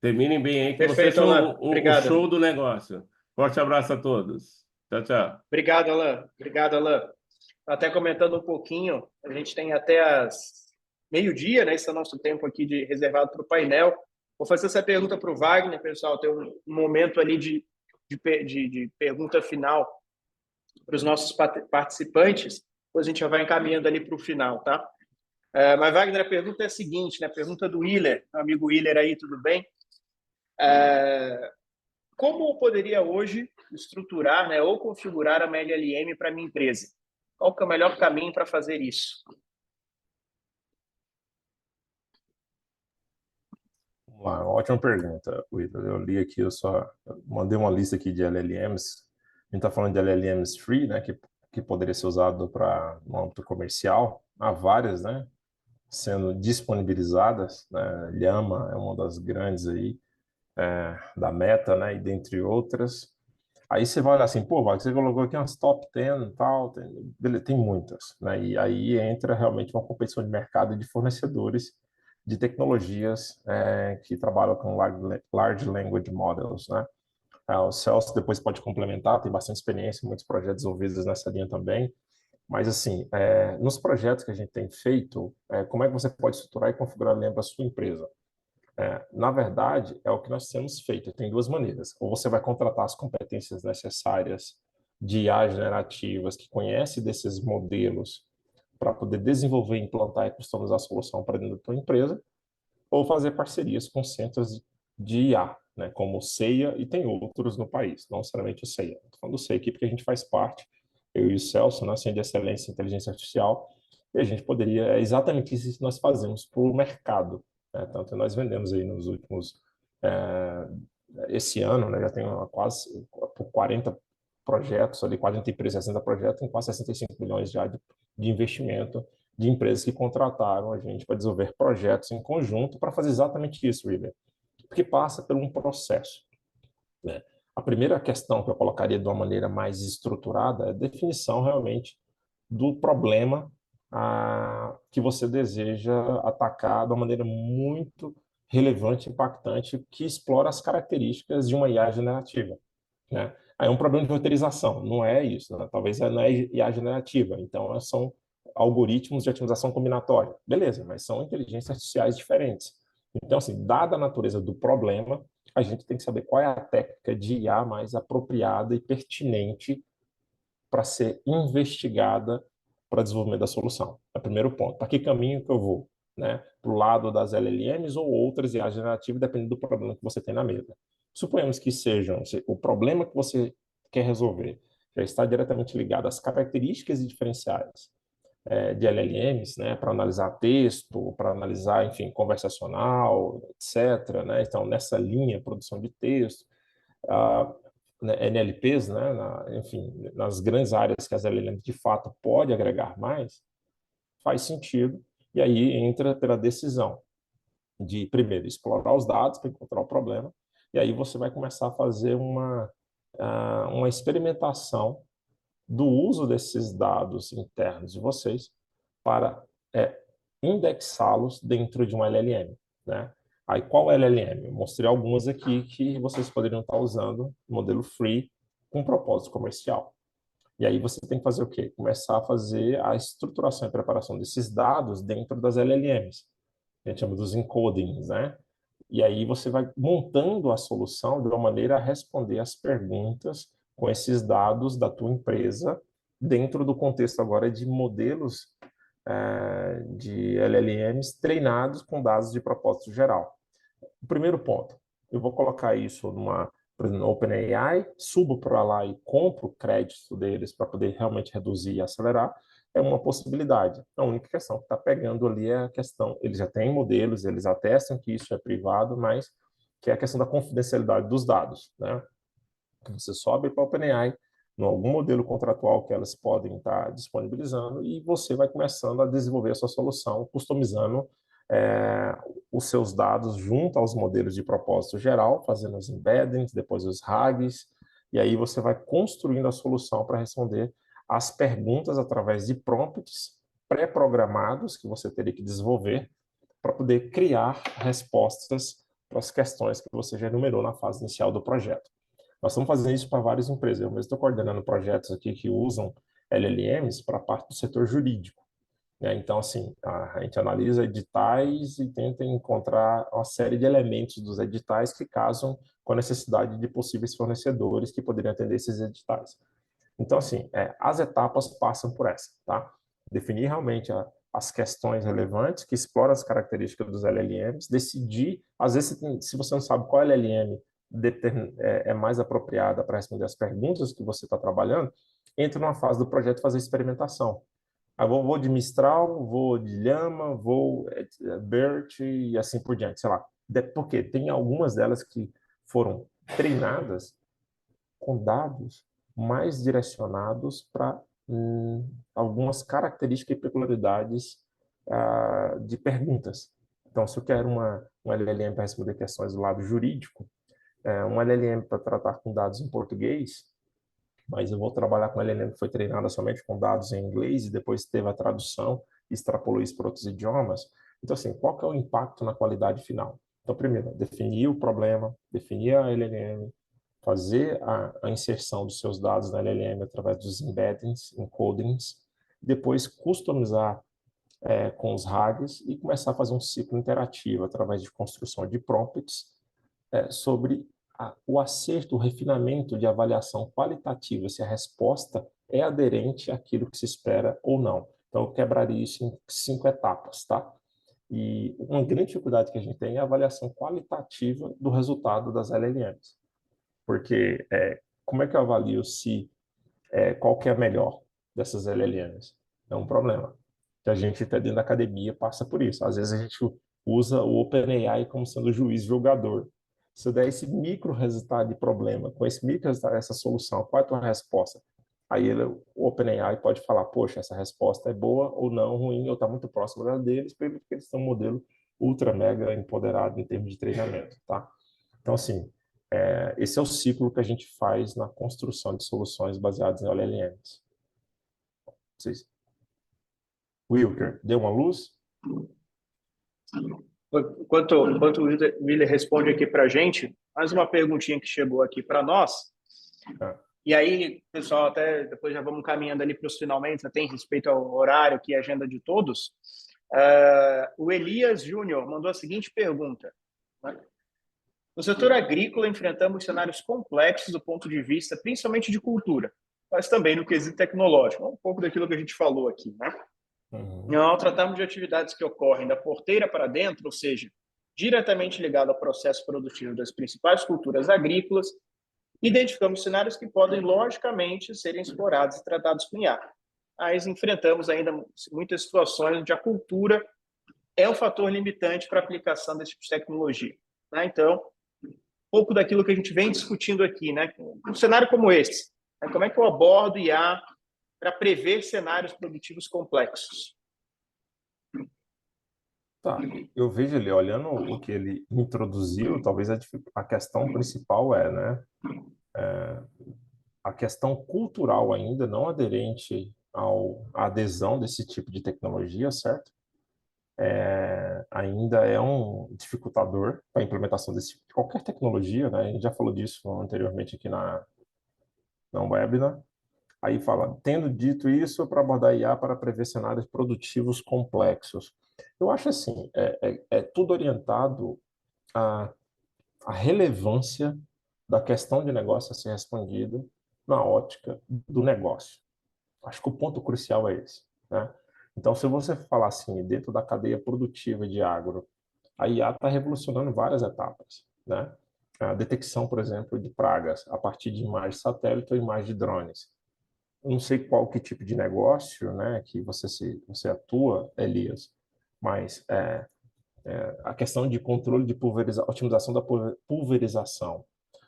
Terminem bem aí, que vocês Perfeito, são Alan. o Obrigado. show do negócio. Forte abraço a todos. Tchau, tchau. Obrigado, Alan. Obrigado, Alan. Até comentando um pouquinho, a gente tem até as meio-dia, né? Esse é o nosso tempo aqui reservado para o painel. Vou fazer essa pergunta para o Wagner, pessoal. Tem um momento ali de pergunta final para os nossos participantes. Depois a gente já vai encaminhando ali para o final, tá? Mas, Wagner, a pergunta é a seguinte, né? A pergunta do Willer, meu amigo Willer aí, tudo bem? Como eu poderia hoje estruturar, né, ou configurar a minha LLM para minha empresa? Qual que é o melhor caminho para fazer isso? Vamos lá, ótima pergunta, Wilton. Eu li aqui, eu mandei uma lista aqui de LLMs. A gente está falando de LLMs free, né, que poderia ser usado para no âmbito comercial. Há várias, né, sendo disponibilizadas, né? Llama é uma das grandes aí, da Meta, né, e dentre outras. Aí você vai olhar assim, pô, Wagner, você colocou aqui umas top 10 e tal, tem muitas, né? E aí entra realmente uma competição de mercado de fornecedores de tecnologias que trabalham com large language models, né? O Celso depois pode complementar, tem bastante experiência, muitos projetos envolvidos nessa linha também. Mas, assim, nos projetos que a gente tem feito, como é que você pode estruturar e configurar a sua empresa? Na verdade, é o que nós temos feito. Tem duas maneiras. Ou você vai contratar as competências necessárias de IA generativas, que conhece desses modelos para poder desenvolver, implantar e customizar a solução para dentro da tua empresa, ou fazer parcerias com centros de IA, né, como o CEIA, e tem outros no país, não necessariamente o CEIA. Estou falando do CEIA aqui porque a gente faz parte, eu e o Celso, né, Centro de Excelência em Inteligência Artificial, e a gente poderia, é exatamente isso que nós fazemos para o mercado, né? Tanto nós vendemos aí nos últimos, é, esse ano, né, já tem quase por 40 projetos, ali 40 empresas, 60 projetos, tem quase 65 milhões já de investimento de empresas que contrataram a gente para desenvolver projetos em conjunto para fazer exatamente isso, William, porque passa por um processo, né? A primeira questão que eu colocaria de uma maneira mais estruturada é a definição realmente do problema que você deseja atacar de uma maneira muito relevante, impactante, que explora as características de uma IA generativa, né? Aí é um problema de roteirização, não é isso, né? Talvez não é IA generativa, então são algoritmos de otimização combinatória. Beleza, mas são inteligências artificiais diferentes. Então, assim, dada a natureza do problema, a gente tem que saber qual é a técnica de IA mais apropriada e pertinente para ser investigada para desenvolvimento da solução. É o primeiro ponto. Para que caminho que eu vou? Né? Para o lado das LLMs ou outras IA generativas, dependendo do problema que você tem na mesa. Suponhamos que sejam o problema que você quer resolver já está diretamente ligado às características e diferenciais de LLMs, né, para analisar texto, para analisar, enfim, conversacional, etc. Né? Então, nessa linha, produção de texto, NLPs, né, enfim, nas grandes áreas que as LLMs de fato pode agregar mais, faz sentido, e aí entra pela decisão de, primeiro, explorar os dados para encontrar o problema, e aí você vai começar a fazer uma experimentação do uso desses dados internos de vocês para indexá-los dentro de um LLM, né? Aí, qual LLM? Eu mostrei algumas aqui que vocês poderiam estar usando, modelo free, com propósito comercial. E aí você tem que fazer o quê? Começar a fazer a estruturação e preparação desses dados dentro das LLMs. A gente chama dos encodings, né? E aí você vai montando a solução de uma maneira a responder as perguntas com esses dados da tua empresa dentro do contexto agora de modelos de LLMs treinados com dados de propósito geral. O primeiro ponto, eu vou colocar isso por exemplo, no OpenAI, subo para lá e compro o crédito deles para poder realmente reduzir e acelerar, é uma possibilidade. A única questão que está pegando ali é a questão, eles já têm modelos, eles atestam que isso é privado, mas que é a questão da confidencialidade dos dados, né? Você sobe para o OpenAI, em algum modelo contratual que elas podem estar disponibilizando, e você vai começando a desenvolver a sua solução, customizando os seus dados junto aos modelos de propósito geral, fazendo os embeddings, depois os RAGs, e aí você vai construindo a solução para responder as perguntas através de prompts pré-programados que você teria que desenvolver para poder criar respostas para as questões que você já enumerou na fase inicial do projeto. Nós estamos fazendo isso para várias empresas. Eu mesmo estou coordenando projetos aqui que usam LLMs para a parte do setor jurídico. Né? Então, assim, a gente analisa editais e tenta encontrar uma série de elementos dos editais que casam com a necessidade de possíveis fornecedores que poderiam atender esses editais. Então, assim, as etapas passam por essa, tá? Definir realmente as questões relevantes que exploram as características dos LLMs, decidir, às vezes, se você não sabe qual LLM é mais apropriada para responder as perguntas que você está trabalhando, entra numa fase do projeto fazer experimentação. Vou de Mistral, vou de Llama, vou BERT e assim por diante, sei lá. Por quê? Tem algumas delas que foram treinadas com dados mais direcionados para algumas características e peculiaridades de perguntas. Então, se eu quero um LLM para responder questões do lado jurídico, um LLM para tratar com dados em português, mas eu vou trabalhar com LLM que foi treinada somente com dados em inglês e depois teve a tradução e extrapolou isso para outros idiomas. Então, assim, qual que é o impacto na qualidade final? Então, primeiro, definir o problema, definir a LLM, fazer a inserção dos seus dados na LLM através dos embeddings, encodings, depois customizar com os RAGs e começar a fazer um ciclo interativo através de construção de prompts sobre o acerto, o refinamento de avaliação qualitativa, se a resposta é aderente àquilo que se espera ou não. Então, eu quebraria isso em 5 etapas, tá? E uma grande dificuldade que a gente tem é a avaliação qualitativa do resultado das LLMs. Porque como é que eu avalio qual que é a melhor dessas LLMs? É um problema. Que a gente até dentro da academia passa por isso. Às vezes a gente usa o OpenAI como sendo o juiz julgador. Se eu der esse micro resultado de problema, com esse micro resultado, essa solução, qual é a tua resposta? Aí o OpenAI pode falar, poxa, essa resposta é boa ou não, ruim, ou está muito próxima da deles, porque eles têm um modelo ultra mega empoderado em termos de treinamento, tá? Então, assim, esse é o ciclo que a gente faz na construção de soluções baseadas em LLMs. Vocês... Wilker, deu uma luz? Enquanto o Willer responde aqui para a gente, mais uma perguntinha que chegou aqui para nós. E aí, pessoal, até depois já vamos caminhando ali para os finalmente, até em respeito ao horário que é a agenda de todos. O Elias Júnior mandou a seguinte pergunta, né? No setor agrícola, enfrentamos cenários complexos do ponto de vista, principalmente de cultura, mas também no quesito tecnológico, um pouco daquilo que a gente falou aqui, né? Ao tratarmos de atividades que ocorrem da porteira para dentro, ou seja, diretamente ligado ao processo produtivo das principais culturas agrícolas, identificamos cenários que podem, logicamente, serem explorados e tratados com IA. Mas enfrentamos ainda muitas situações onde a cultura é um fator limitante para a aplicação desse tipo de tecnologia, né? Então, um pouco daquilo que a gente vem discutindo aqui, né? Um cenário como esse, né? Como é que eu abordo IA para prever cenários produtivos complexos? Tá, eu vejo ele olhando o que ele introduziu, talvez a questão principal né, a questão cultural ainda não aderente à adesão desse tipo de tecnologia, certo? Ainda é um dificultador para a implementação de qualquer tecnologia, né? A gente já falou disso anteriormente aqui na webinar. Aí fala, tendo dito isso, para abordar IA para prever cenários produtivos complexos. Eu acho assim, é tudo orientado à relevância da questão de negócio a ser respondida na ótica do negócio. Acho que o ponto crucial é esse, né? Então, se você falar assim, dentro da cadeia produtiva de agro, a IA está revolucionando várias etapas, né? A detecção, por exemplo, de pragas a partir de imagens satélite ou imagens de drones. Não sei qual que tipo de negócio, né, que você atua, Elias, mas a questão de controle de otimização da pulverização,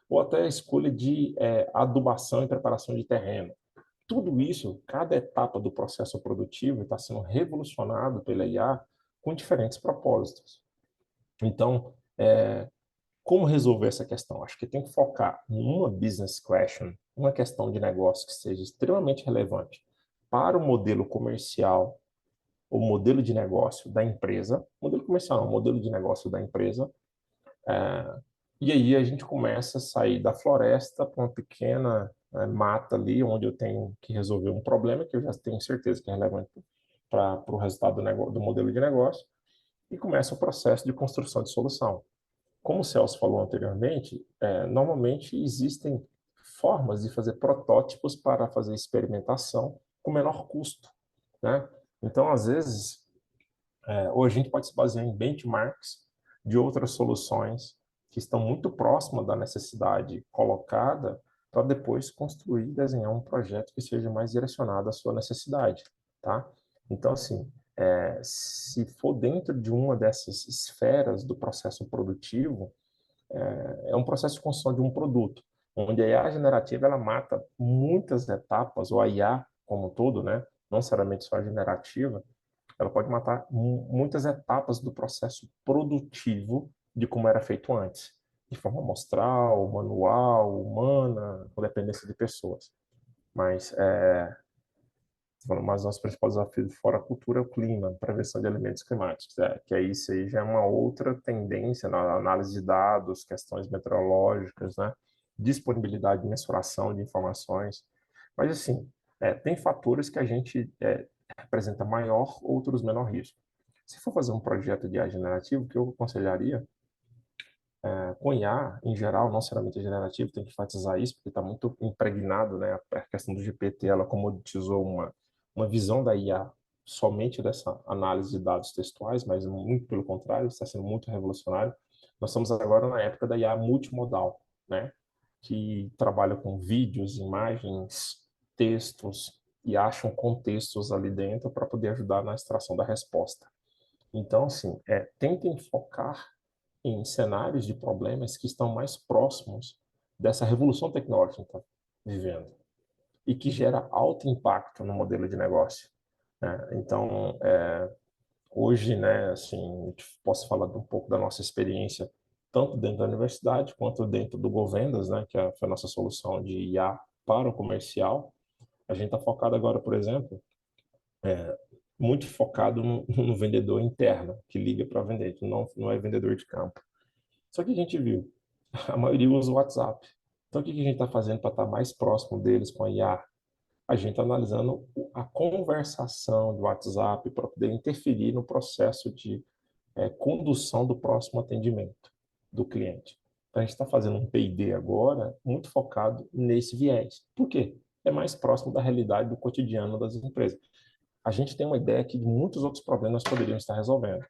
ou até a escolha de adubação e preparação de terreno. Tudo isso, cada etapa do processo produtivo está sendo revolucionado pela IA com diferentes propósitos. Então, como resolver essa questão? Acho que tem que focar em uma business question, uma questão de negócio que seja extremamente relevante para o modelo comercial, o modelo de negócio da empresa, modelo comercial, não, modelo de negócio da empresa, e aí a gente começa a sair da floresta para uma pequena mata ali, onde eu tenho que resolver um problema que eu já tenho certeza que é relevante para o resultado do modelo de negócio, e começa o processo de construção de solução. Como o Celso falou anteriormente, normalmente existem formas de fazer protótipos para fazer experimentação com menor custo, né? Então, às vezes, hoje a gente pode se basear em benchmarks de outras soluções que estão muito próximas da necessidade colocada para depois construir e desenhar um projeto que seja mais direcionado à sua necessidade, tá? Então, assim, se for dentro de uma dessas esferas do processo produtivo, é um processo de construção de um produto, onde a IA generativa ela mata muitas etapas, ou a IA como um todo, né? Não necessariamente só a generativa, ela pode matar muitas etapas do processo produtivo de como era feito antes, de forma amostral, manual, humana, com dependência de pessoas. Mas mas nosso principal desafio fora a cultura é o clima, prevenção de alimentos climáticos, que aí isso aí já é uma outra tendência na análise de dados, questões meteorológicas, né? Disponibilidade de mensuração de informações. Mas, assim, tem fatores que a gente representa maior, outros menor risco. Se for fazer um projeto de IA generativo, o que eu aconselharia, com IA, em geral, não necessariamente generativo, tem que enfatizar isso, porque está muito impregnado, né? A questão do GPT, ela comoditizou uma visão da IA somente dessa análise de dados textuais, mas muito pelo contrário, está sendo muito revolucionário. Nós estamos agora na época da IA multimodal, né? Que trabalha com vídeos, imagens, textos e acham contextos ali dentro para poder ajudar na extração da resposta. Então, assim, tentem focar em cenários de problemas que estão mais próximos dessa revolução tecnológica que a gente está vivendo e que gera alto impacto no modelo de negócio, né? Então, hoje, né, assim, posso falar um pouco da nossa experiência tanto dentro da universidade quanto dentro do Govendas, né, que foi a nossa solução de IA para o comercial. A gente está focado agora, por exemplo, muito focado no vendedor interno, que liga para vender, não é vendedor de campo. Só que a gente viu, a maioria usa o WhatsApp. Então, o que que a gente está fazendo para estar mais próximo deles com a IA? A gente está analisando a conversação do WhatsApp para poder interferir no processo de condução do próximo atendimento do cliente. Então, a gente está fazendo um P&D agora muito focado nesse viés. Por quê? É mais próximo da realidade do cotidiano das empresas. A gente tem uma ideia que muitos outros problemas poderíamos estar resolvendo.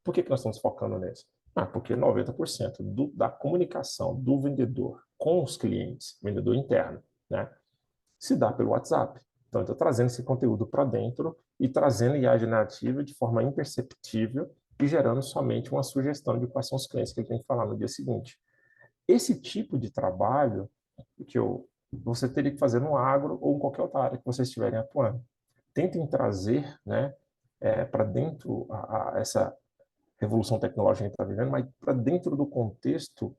Por que que nós estamos focando nisso? Porque 90% da comunicação do vendedor com os clientes, vendedor interno, né, se dá pelo WhatsApp. Então, eu estou trazendo esse conteúdo para dentro e trazendo IA generativa de forma imperceptível e gerando somente uma sugestão de quais são os clientes que ele tem que falar no dia seguinte. Esse tipo de trabalho você teria que fazer no agro ou em qualquer outra área que vocês estiverem atuando. Tentem trazer, né, para dentro essa revolução tecnológica que a gente está vivendo, mas para dentro do contexto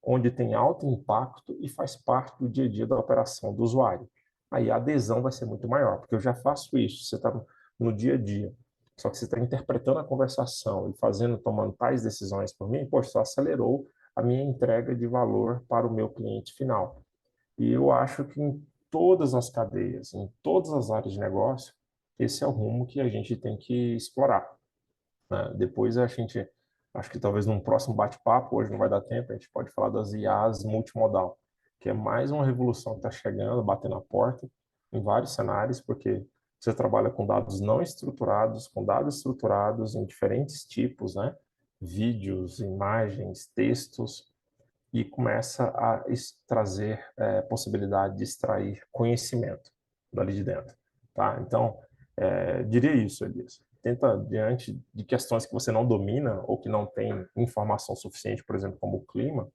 onde tem alto impacto e faz parte do dia a dia da operação do usuário. Aí a adesão vai ser muito maior, porque eu já faço isso, você está no dia a dia, só que você está interpretando a conversação e tomando tais decisões por mim, poxa, isso acelerou a minha entrega de valor para o meu cliente final. E eu acho que em todas as cadeias, em todas as áreas de negócio, esse é o rumo que a gente tem que explorar, né? Depois acho que talvez num próximo bate-papo, hoje não vai dar tempo, a gente pode falar das IAs multimodal, que é mais uma revolução que está chegando, batendo a porta em vários cenários, porque você trabalha com dados não estruturados, com dados estruturados em diferentes tipos, né? Vídeos, imagens, textos, e começa a trazer possibilidade de extrair conhecimento dali de dentro, tá? Então, diria isso, Elias. Tenta, diante de questões que você não domina ou que não tem informação suficiente, por exemplo, como o clima,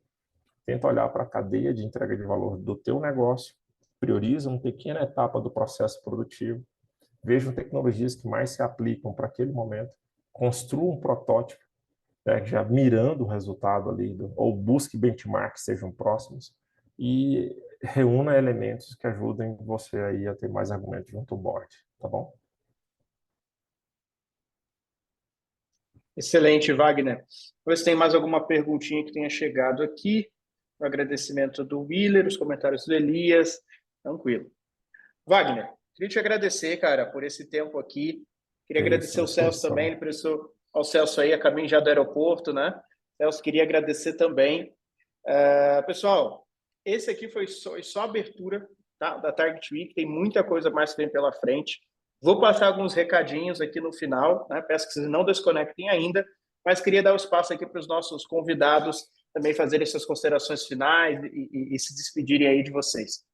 tenta olhar para a cadeia de entrega de valor do teu negócio, prioriza uma pequena etapa do processo produtivo, veja tecnologias que mais se aplicam para aquele momento, construa um protótipo, já mirando o resultado ali, ou busque benchmarks que sejam próximos, e reúna elementos que ajudem você aí a ter mais argumentos junto ao board, tá bom? Excelente, Wagner. Vamos ver se tem mais alguma perguntinha que tenha chegado aqui. O agradecimento do Willer, os comentários do Elias. Tranquilo. Wagner, queria te agradecer, cara, por esse tempo aqui. Queria É isso, agradecer à ao Celso também, disposição. ele prestou ao Celso aí, a caminho já do aeroporto, né? Celso, queria agradecer também. Pessoal, esse aqui foi só a abertura, tá, da Target Week, tem muita coisa mais que vem pela frente. Vou passar alguns recadinhos aqui no final, né? Peço que vocês não desconectem ainda, mas queria dar o espaço aqui para os nossos convidados também fazerem suas considerações finais e se despedirem aí de vocês.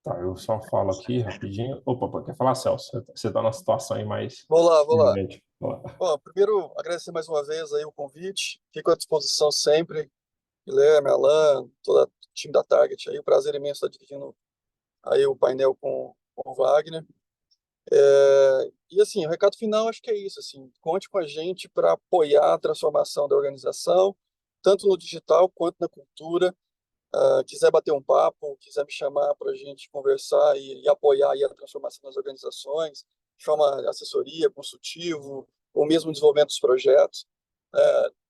Tá, eu só falo aqui rapidinho. Opa, quer falar, Celso? Você está numa situação aí mais Vou lá, vou lá. urgente. Vamos lá. Bom, primeiro, agradecer mais uma vez aí o convite. Fico à disposição sempre. Guilherme, Alan, todo o time da Target aí. O prazer imenso estar dividindo aí o painel com o Wagner. E assim, o recado final acho que é isso, assim, conte com a gente para apoiar a transformação da organização, tanto no digital quanto na cultura. Quiser bater um papo, quiser me chamar para a gente conversar e apoiar aí a transformação das organizações, de forma assessoria, consultivo, ou mesmo desenvolvimento dos projetos.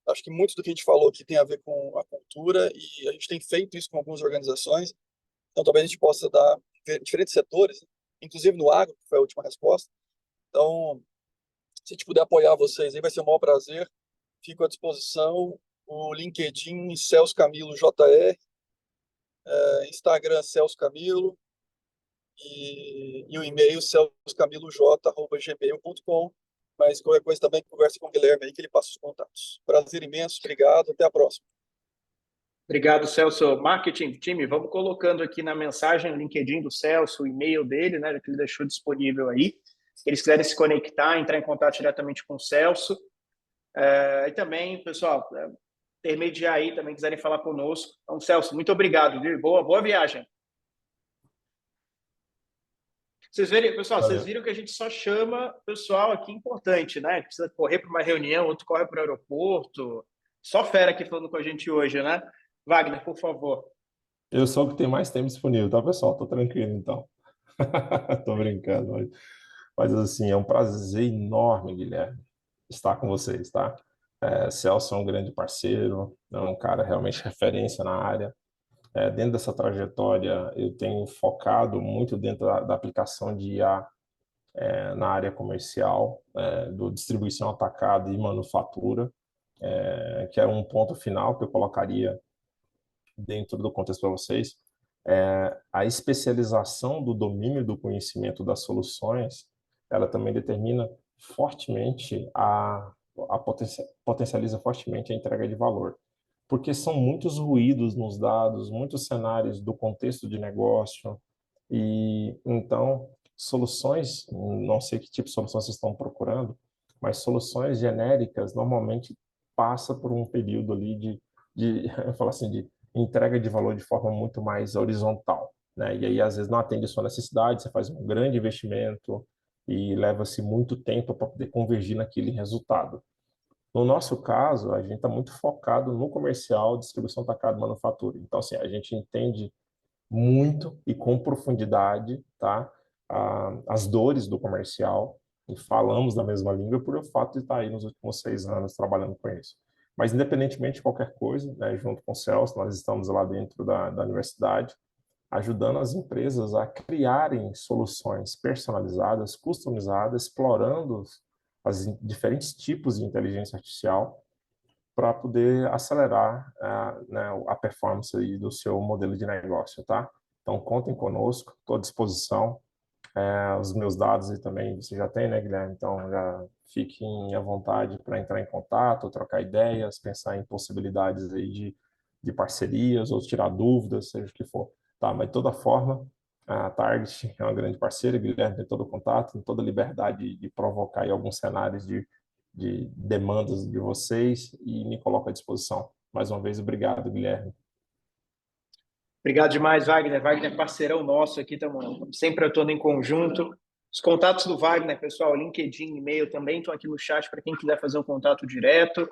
Acho que muito do que a gente falou aqui tem a ver com a cultura e a gente tem feito isso com algumas organizações, então talvez a gente possa dar diferentes setores, inclusive no agro, que foi a última resposta. Então, se a gente puder apoiar vocês aí, vai ser um maior prazer. Fico à disposição. O LinkedIn Celso Camilo JR, Instagram Celso Camilo e o e-mail celsocamiloj@gmail.com. Mas qualquer coisa também converse com o Guilherme aí que ele passa os contatos. Prazer imenso, obrigado, até a próxima. Obrigado, Celso. Marketing, time, vamos colocando aqui na mensagem o LinkedIn do Celso, o e-mail dele, né, que ele deixou disponível aí. Se eles quiserem se conectar, entrar em contato diretamente com o Celso. E também, pessoal, intermediar aí, também quiserem falar conosco. Então, Celso, muito obrigado, viu? Boa viagem. Pessoal, vocês viram que a gente só chama pessoal aqui importante, né? Precisa correr para uma reunião, outro corre para o aeroporto. Só fera aqui falando com a gente hoje, né? Wagner, por favor. Eu sou o que tem mais tempo disponível, tá, pessoal? Tô tranquilo, então. Tô brincando. Mas assim, é um prazer enorme, Guilherme, estar com vocês, tá? Celso é um grande parceiro, é um cara realmente referência na área. Dentro dessa trajetória, eu tenho focado muito dentro da aplicação de IA na área comercial, do distribuição atacada e manufatura, que é um ponto final que eu colocaria dentro do contexto para vocês. A especialização do domínio do conhecimento das soluções, ela também determina fortemente potencializa fortemente a entrega de valor, porque são muitos ruídos nos dados, muitos cenários do contexto de negócio, e então soluções, não sei que tipo de solução vocês estão procurando, mas soluções genéricas normalmente passa por um período ali eu falo assim, de entrega de valor de forma muito mais horizontal, né? E aí às vezes não atende a sua necessidade, você faz um grande investimento e leva-se muito tempo para poder convergir naquele resultado. No nosso caso, a gente está muito focado no comercial, distribuição atacado, manufatura. Então, assim, a gente entende muito e com profundidade, tá? As dores do comercial e falamos da mesma língua por o fato de estar aí nos últimos 6 anos trabalhando com isso. Mas, independentemente de qualquer coisa, né, junto com o Celso, nós estamos lá dentro da universidade, ajudando as empresas a criarem soluções personalizadas, customizadas, explorando os diferentes tipos de inteligência artificial para poder acelerar né, a performance aí do seu modelo de negócio, tá? Então, contem conosco, estou à disposição. Os meus dados aí também você já tem, né, Guilherme? Então, já fiquem à vontade para entrar em contato, trocar ideias, pensar em possibilidades aí de parcerias ou tirar dúvidas, seja o que for. Tá, mas de toda forma, a Target é uma grande parceira, Guilherme tem todo o contato, tem toda a liberdade de provocar aí alguns cenários de demandas de vocês e me coloco à disposição. Mais uma vez, obrigado, Guilherme. Obrigado demais, Wagner. Wagner é parceirão nosso aqui, estamos sempre atuando em conjunto. Os contatos do Wagner, pessoal, LinkedIn, e-mail também estão aqui no chat para quem quiser fazer um contato direto.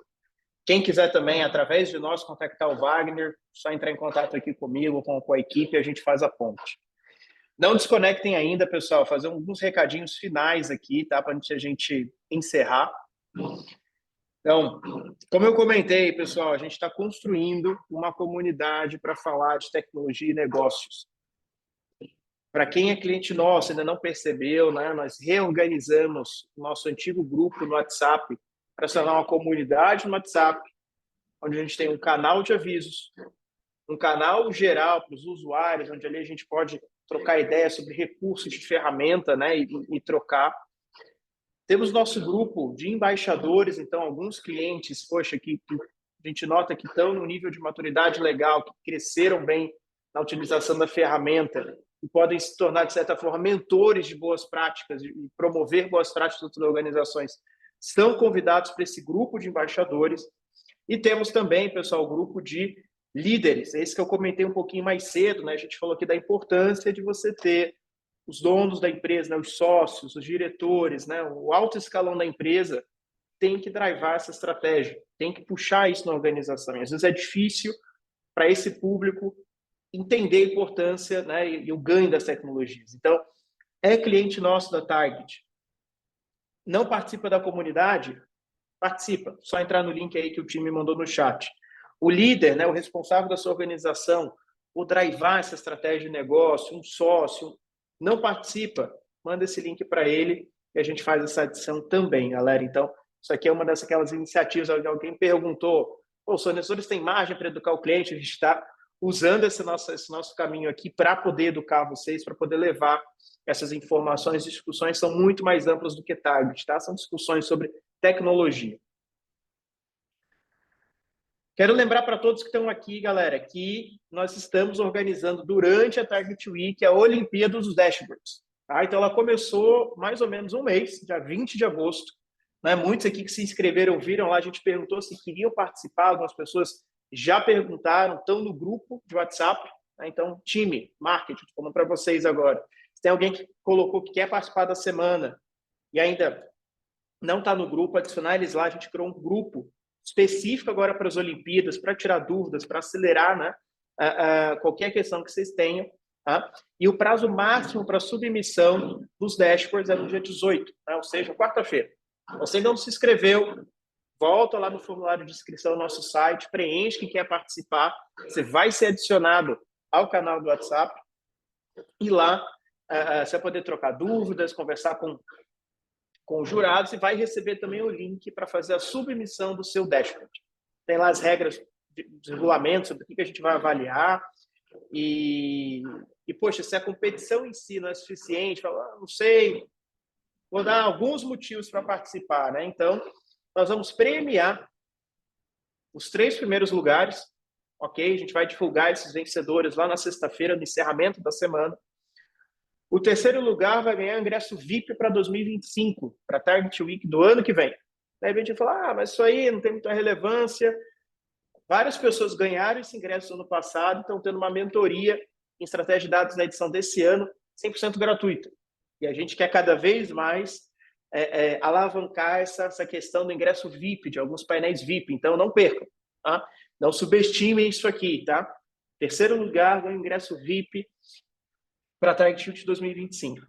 Quem quiser também, através de nós, contactar o Wagner, só entrar em contato aqui comigo, com a equipe, e a gente faz a ponte. Não desconectem ainda, pessoal, fazer alguns recadinhos finais aqui, tá? Para a gente encerrar. Então, como eu comentei, pessoal, a gente está construindo uma comunidade para falar de tecnologia e negócios. Para quem é cliente nosso, ainda não percebeu, né? Nós reorganizamos o nosso antigo grupo no WhatsApp para se tornar uma comunidade no WhatsApp, onde a gente tem um canal de avisos, um canal geral para os usuários, onde ali a gente pode trocar ideias sobre recursos de ferramenta, né? E trocar. Temos nosso grupo de embaixadores, então, alguns clientes, poxa, que a gente nota que estão no nível de maturidade legal, que cresceram bem na utilização da ferramenta e podem se tornar, de certa forma, mentores de boas práticas e promover boas práticas de outras organizações, são convidados para esse grupo de embaixadores. E temos também, pessoal, o grupo de líderes, esse que eu comentei um pouquinho mais cedo, né? A gente falou aqui da importância de você ter os donos da empresa, né, os sócios, os diretores, né, o alto escalão da empresa tem que drivar essa estratégia, tem que puxar isso na organização. E às vezes é difícil para esse público entender a importância, né, e o ganho das tecnologias. Então, é cliente nosso da Target, não participa da comunidade? Participa. Só entrar no link aí que o time mandou no chat. O líder, né, o responsável da sua organização, o drivar essa estratégia de negócio, um sócio, não participa, manda esse link para ele e a gente faz essa adição também, galera. Então, isso aqui é uma daquelas iniciativas. Alguém perguntou, os fornecedores têm margem para educar o cliente? A gente está usando esse nosso caminho aqui para poder educar vocês, para poder levar essas informações. Discussões são muito mais amplas do que Target, tá? São discussões sobre tecnologia. Quero lembrar para todos que estão aqui, galera, que nós estamos organizando durante a Target Week a Olimpíada dos Dashboards. Tá? Então, ela começou mais ou menos um mês, dia 20 de agosto. Né? Muitos aqui que se inscreveram viram lá, a gente perguntou se queriam participar, algumas pessoas já perguntaram, estão no grupo de WhatsApp. Né? Então, time, marketing, falando para vocês agora. Se tem alguém que colocou que quer participar da semana e ainda não está no grupo, adicionar eles lá, a gente criou um grupo específico agora para as Olimpíadas, para tirar dúvidas, para acelerar, né, qualquer questão que vocês tenham. Tá? E o prazo máximo para submissão dos dashboards é no dia 18, né? Ou seja, quarta-feira. Você ainda não se inscreveu, volta lá no formulário de inscrição no nosso site, preenche quem quer participar, você vai ser adicionado ao canal do WhatsApp e lá você vai poder trocar dúvidas, conversar com os jurados e vai receber também o link para fazer a submissão do seu dashboard. Tem lá as regras de regulamento sobre o que a gente vai avaliar e poxa, se a competição em si não é suficiente, fala, não sei, vou dar alguns motivos para participar, né? Então, nós vamos premiar os 3 primeiros lugares, ok? A gente vai divulgar esses vencedores lá na sexta-feira, no encerramento da semana. O 3º lugar vai ganhar ingresso VIP para 2025, para a Target Week do ano que vem. Daí a gente vai falar, mas isso aí não tem muita relevância. Várias pessoas ganharam esse ingresso no ano passado, estão tendo uma mentoria em estratégia de dados na edição desse ano, 100% gratuita. E a gente quer cada vez mais alavancar essa questão do ingresso VIP, de alguns painéis VIP. Então, não percam, tá? Não subestimem isso aqui, tá? 3º lugar ganha ingresso VIP para a Target Week 2025.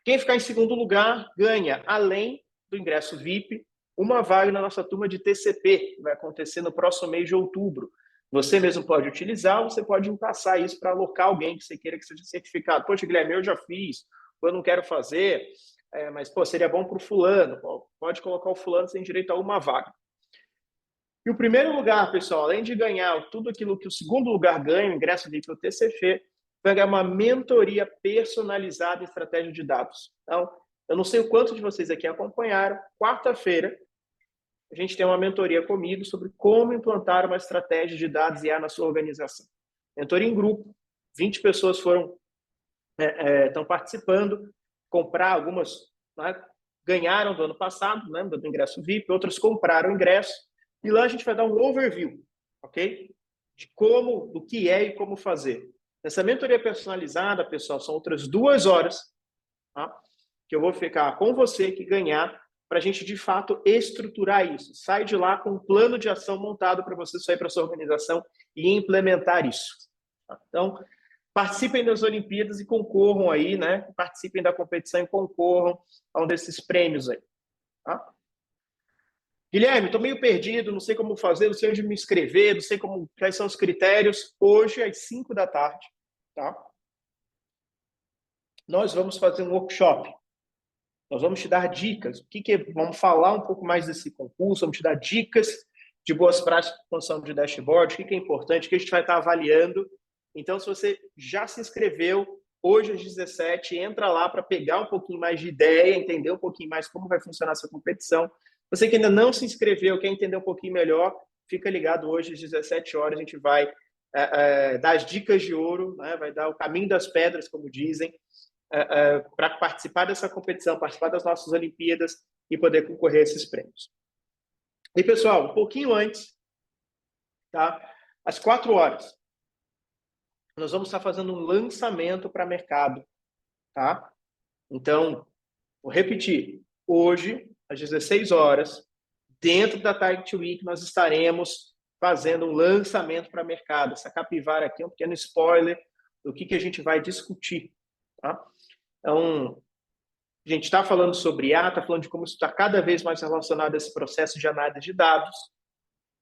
Quem ficar em 2º lugar ganha, além do ingresso VIP, uma vaga na nossa turma de TCP, que vai acontecer no próximo mês de outubro. Você mesmo pode utilizar, você pode passar isso para alocar alguém que você queira que seja certificado. Poxa, Guilherme, eu já fiz, eu não quero fazer, mas pô, seria bom para o fulano. Pode colocar o fulano sem direito a uma vaga. E o 1º lugar, pessoal, além de ganhar tudo aquilo que o 2º lugar ganha, o ingresso VIP para o TCP, vai ganhar uma mentoria personalizada em estratégia de dados. Então, eu não sei o quanto de vocês aqui acompanharam, quarta-feira, a gente tem uma mentoria comigo sobre como implantar uma estratégia de dados IA na sua organização. Mentoria em grupo, 20 pessoas estão participando, comprar algumas, né, ganharam do ano passado, né, do ingresso VIP, outras compraram o ingresso, e lá a gente vai dar um overview, ok? De como, do que é e como fazer. Nessa mentoria personalizada, pessoal, são outras 2 horas, tá? Que eu vou ficar com você que ganhar para a gente, de fato, estruturar isso. Sai de lá com um plano de ação montado para você sair para a sua organização e implementar isso. Tá? Então, participem das Olimpíadas e concorram aí, né? Participem da competição e concorram a um desses prêmios aí. Tá? Guilherme, estou meio perdido, não sei como fazer, não sei onde me inscrever, não sei quais são os critérios. Hoje, às 5 da tarde, tá? Nós vamos fazer um workshop. Nós vamos te dar dicas. Vamos falar um pouco mais desse concurso, vamos te dar dicas de boas práticas de construção de dashboard, o que é importante, o que a gente vai estar avaliando. Então, se você já se inscreveu, hoje às 17, entra lá para pegar um pouquinho mais de ideia, entender um pouquinho mais como vai funcionar essa competição. Você que ainda não se inscreveu, quer entender um pouquinho melhor, fica ligado hoje às 17 horas, a gente vai dar as dicas de ouro, né? Vai dar o caminho das pedras, como dizem, para participar dessa competição, participar das nossas Olimpíadas e poder concorrer a esses prêmios. E, pessoal, um pouquinho antes, tá? Às 4 horas, nós vamos estar fazendo um lançamento para mercado, tá? Então, vou repetir, hoje, às 16 horas, dentro da Target Week, nós estaremos fazendo um lançamento para mercado. Essa capivara aqui é um pequeno spoiler do que a gente vai discutir, tá? Então, a gente está falando sobre IA, está falando de como isso está cada vez mais relacionado a esse processo de análise de dados,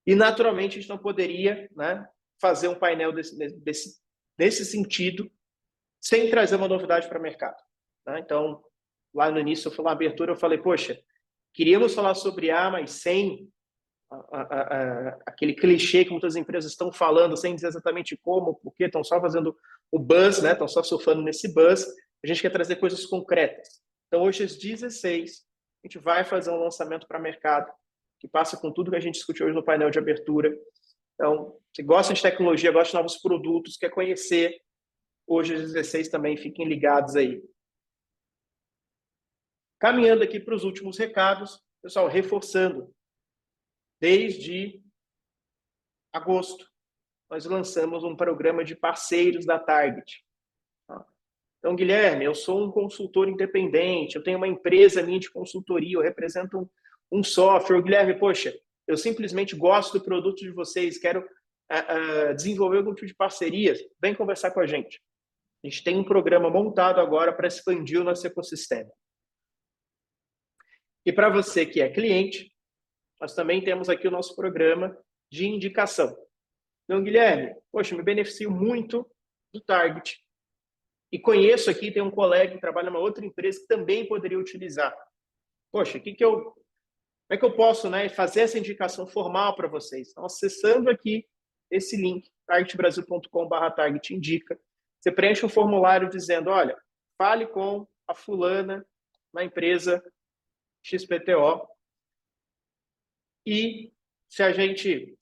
e, naturalmente, a gente não poderia, né, fazer um painel desse sentido sem trazer uma novidade para o mercado. Né? Então, lá no início, na abertura, eu falei, poxa, queríamos falar sobre IA, mas sem aquele clichê que muitas empresas estão falando, sem dizer exatamente como, porque estão só fazendo o buzz, né? Estão só surfando nesse buzz. A gente quer trazer coisas concretas. Então, hoje, às 16, a gente vai fazer um lançamento para mercado, que passa com tudo que a gente discutiu hoje no painel de abertura. Então, se gosta de tecnologia, gosta de novos produtos, quer conhecer, hoje, às 16, também fiquem ligados aí. Caminhando aqui para os últimos recados, pessoal, reforçando, desde agosto, nós lançamos um programa de parceiros da Target. Então, Guilherme, eu sou um consultor independente, eu tenho uma empresa minha de consultoria, eu represento um software. Guilherme, poxa, eu simplesmente gosto do produto de vocês, quero desenvolver algum tipo de parceria, vem conversar com a gente. A gente tem um programa montado agora para expandir o nosso ecossistema. E para você que é cliente, nós também temos aqui o nosso programa de indicação. Então, Guilherme, poxa, me beneficio muito do Target. E conheço aqui, tem um colega que trabalha numa outra empresa que também poderia utilizar. Poxa, como é que eu posso, né, fazer essa indicação formal para vocês? Então, acessando aqui esse link, targetbrasil.com/targetindica, você preenche um formulário dizendo, olha, fale com a fulana na empresa XPTO e se a gente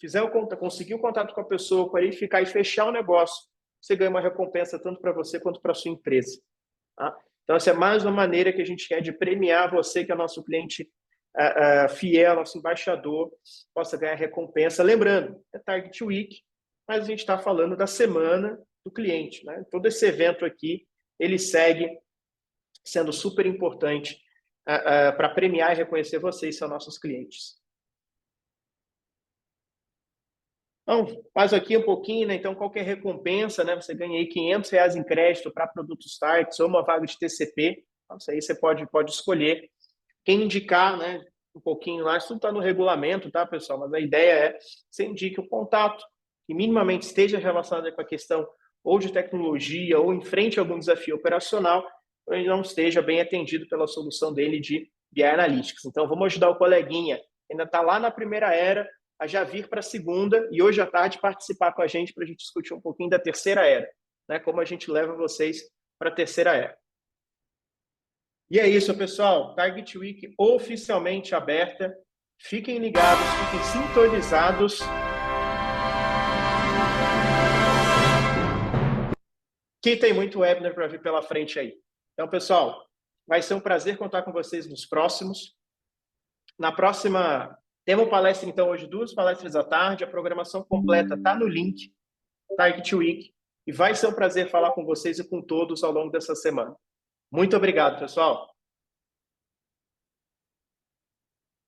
conseguir o contato com a pessoa, qualificar e fechar o negócio, você ganha uma recompensa tanto para você quanto para a sua empresa. Tá? Então, essa é mais uma maneira que a gente quer de premiar você, que é nosso cliente fiel, nosso embaixador, possa ganhar recompensa. Lembrando, é Target Week, mas a gente está falando da semana do cliente. Né? Todo esse evento aqui, ele segue sendo super importante para premiar e reconhecer vocês, que são nossos clientes. Então, faz aqui um pouquinho, né? Então, qualquer recompensa, né? Você ganha aí R$500 em crédito para produtos Target ou uma vaga de TCP. Então, isso aí você pode escolher. Quem indicar, né? Um pouquinho lá, isso tudo está no regulamento, tá, pessoal? Mas a ideia é que você indique o contato que minimamente esteja relacionado com a questão ou de tecnologia ou enfrente algum desafio operacional, ou ele não esteja bem atendido pela solução dele de BI Analytics. Então, vamos ajudar o coleguinha, que ainda está lá na primeira era, a já vir para a segunda e hoje à tarde participar com a gente para a gente discutir um pouquinho da terceira era, né? Como a gente leva vocês para a terceira era. E é isso, pessoal. Target Week oficialmente aberta. Fiquem ligados, fiquem sintonizados. Que tem muito webinar para vir pela frente aí. Então, pessoal, vai ser um prazer contar com vocês nos próximos. Na próxima... Temos palestra, então, hoje, 2 palestras à tarde. A programação completa está no link, Target Week. E vai ser um prazer falar com vocês e com todos ao longo dessa semana. Muito obrigado, pessoal.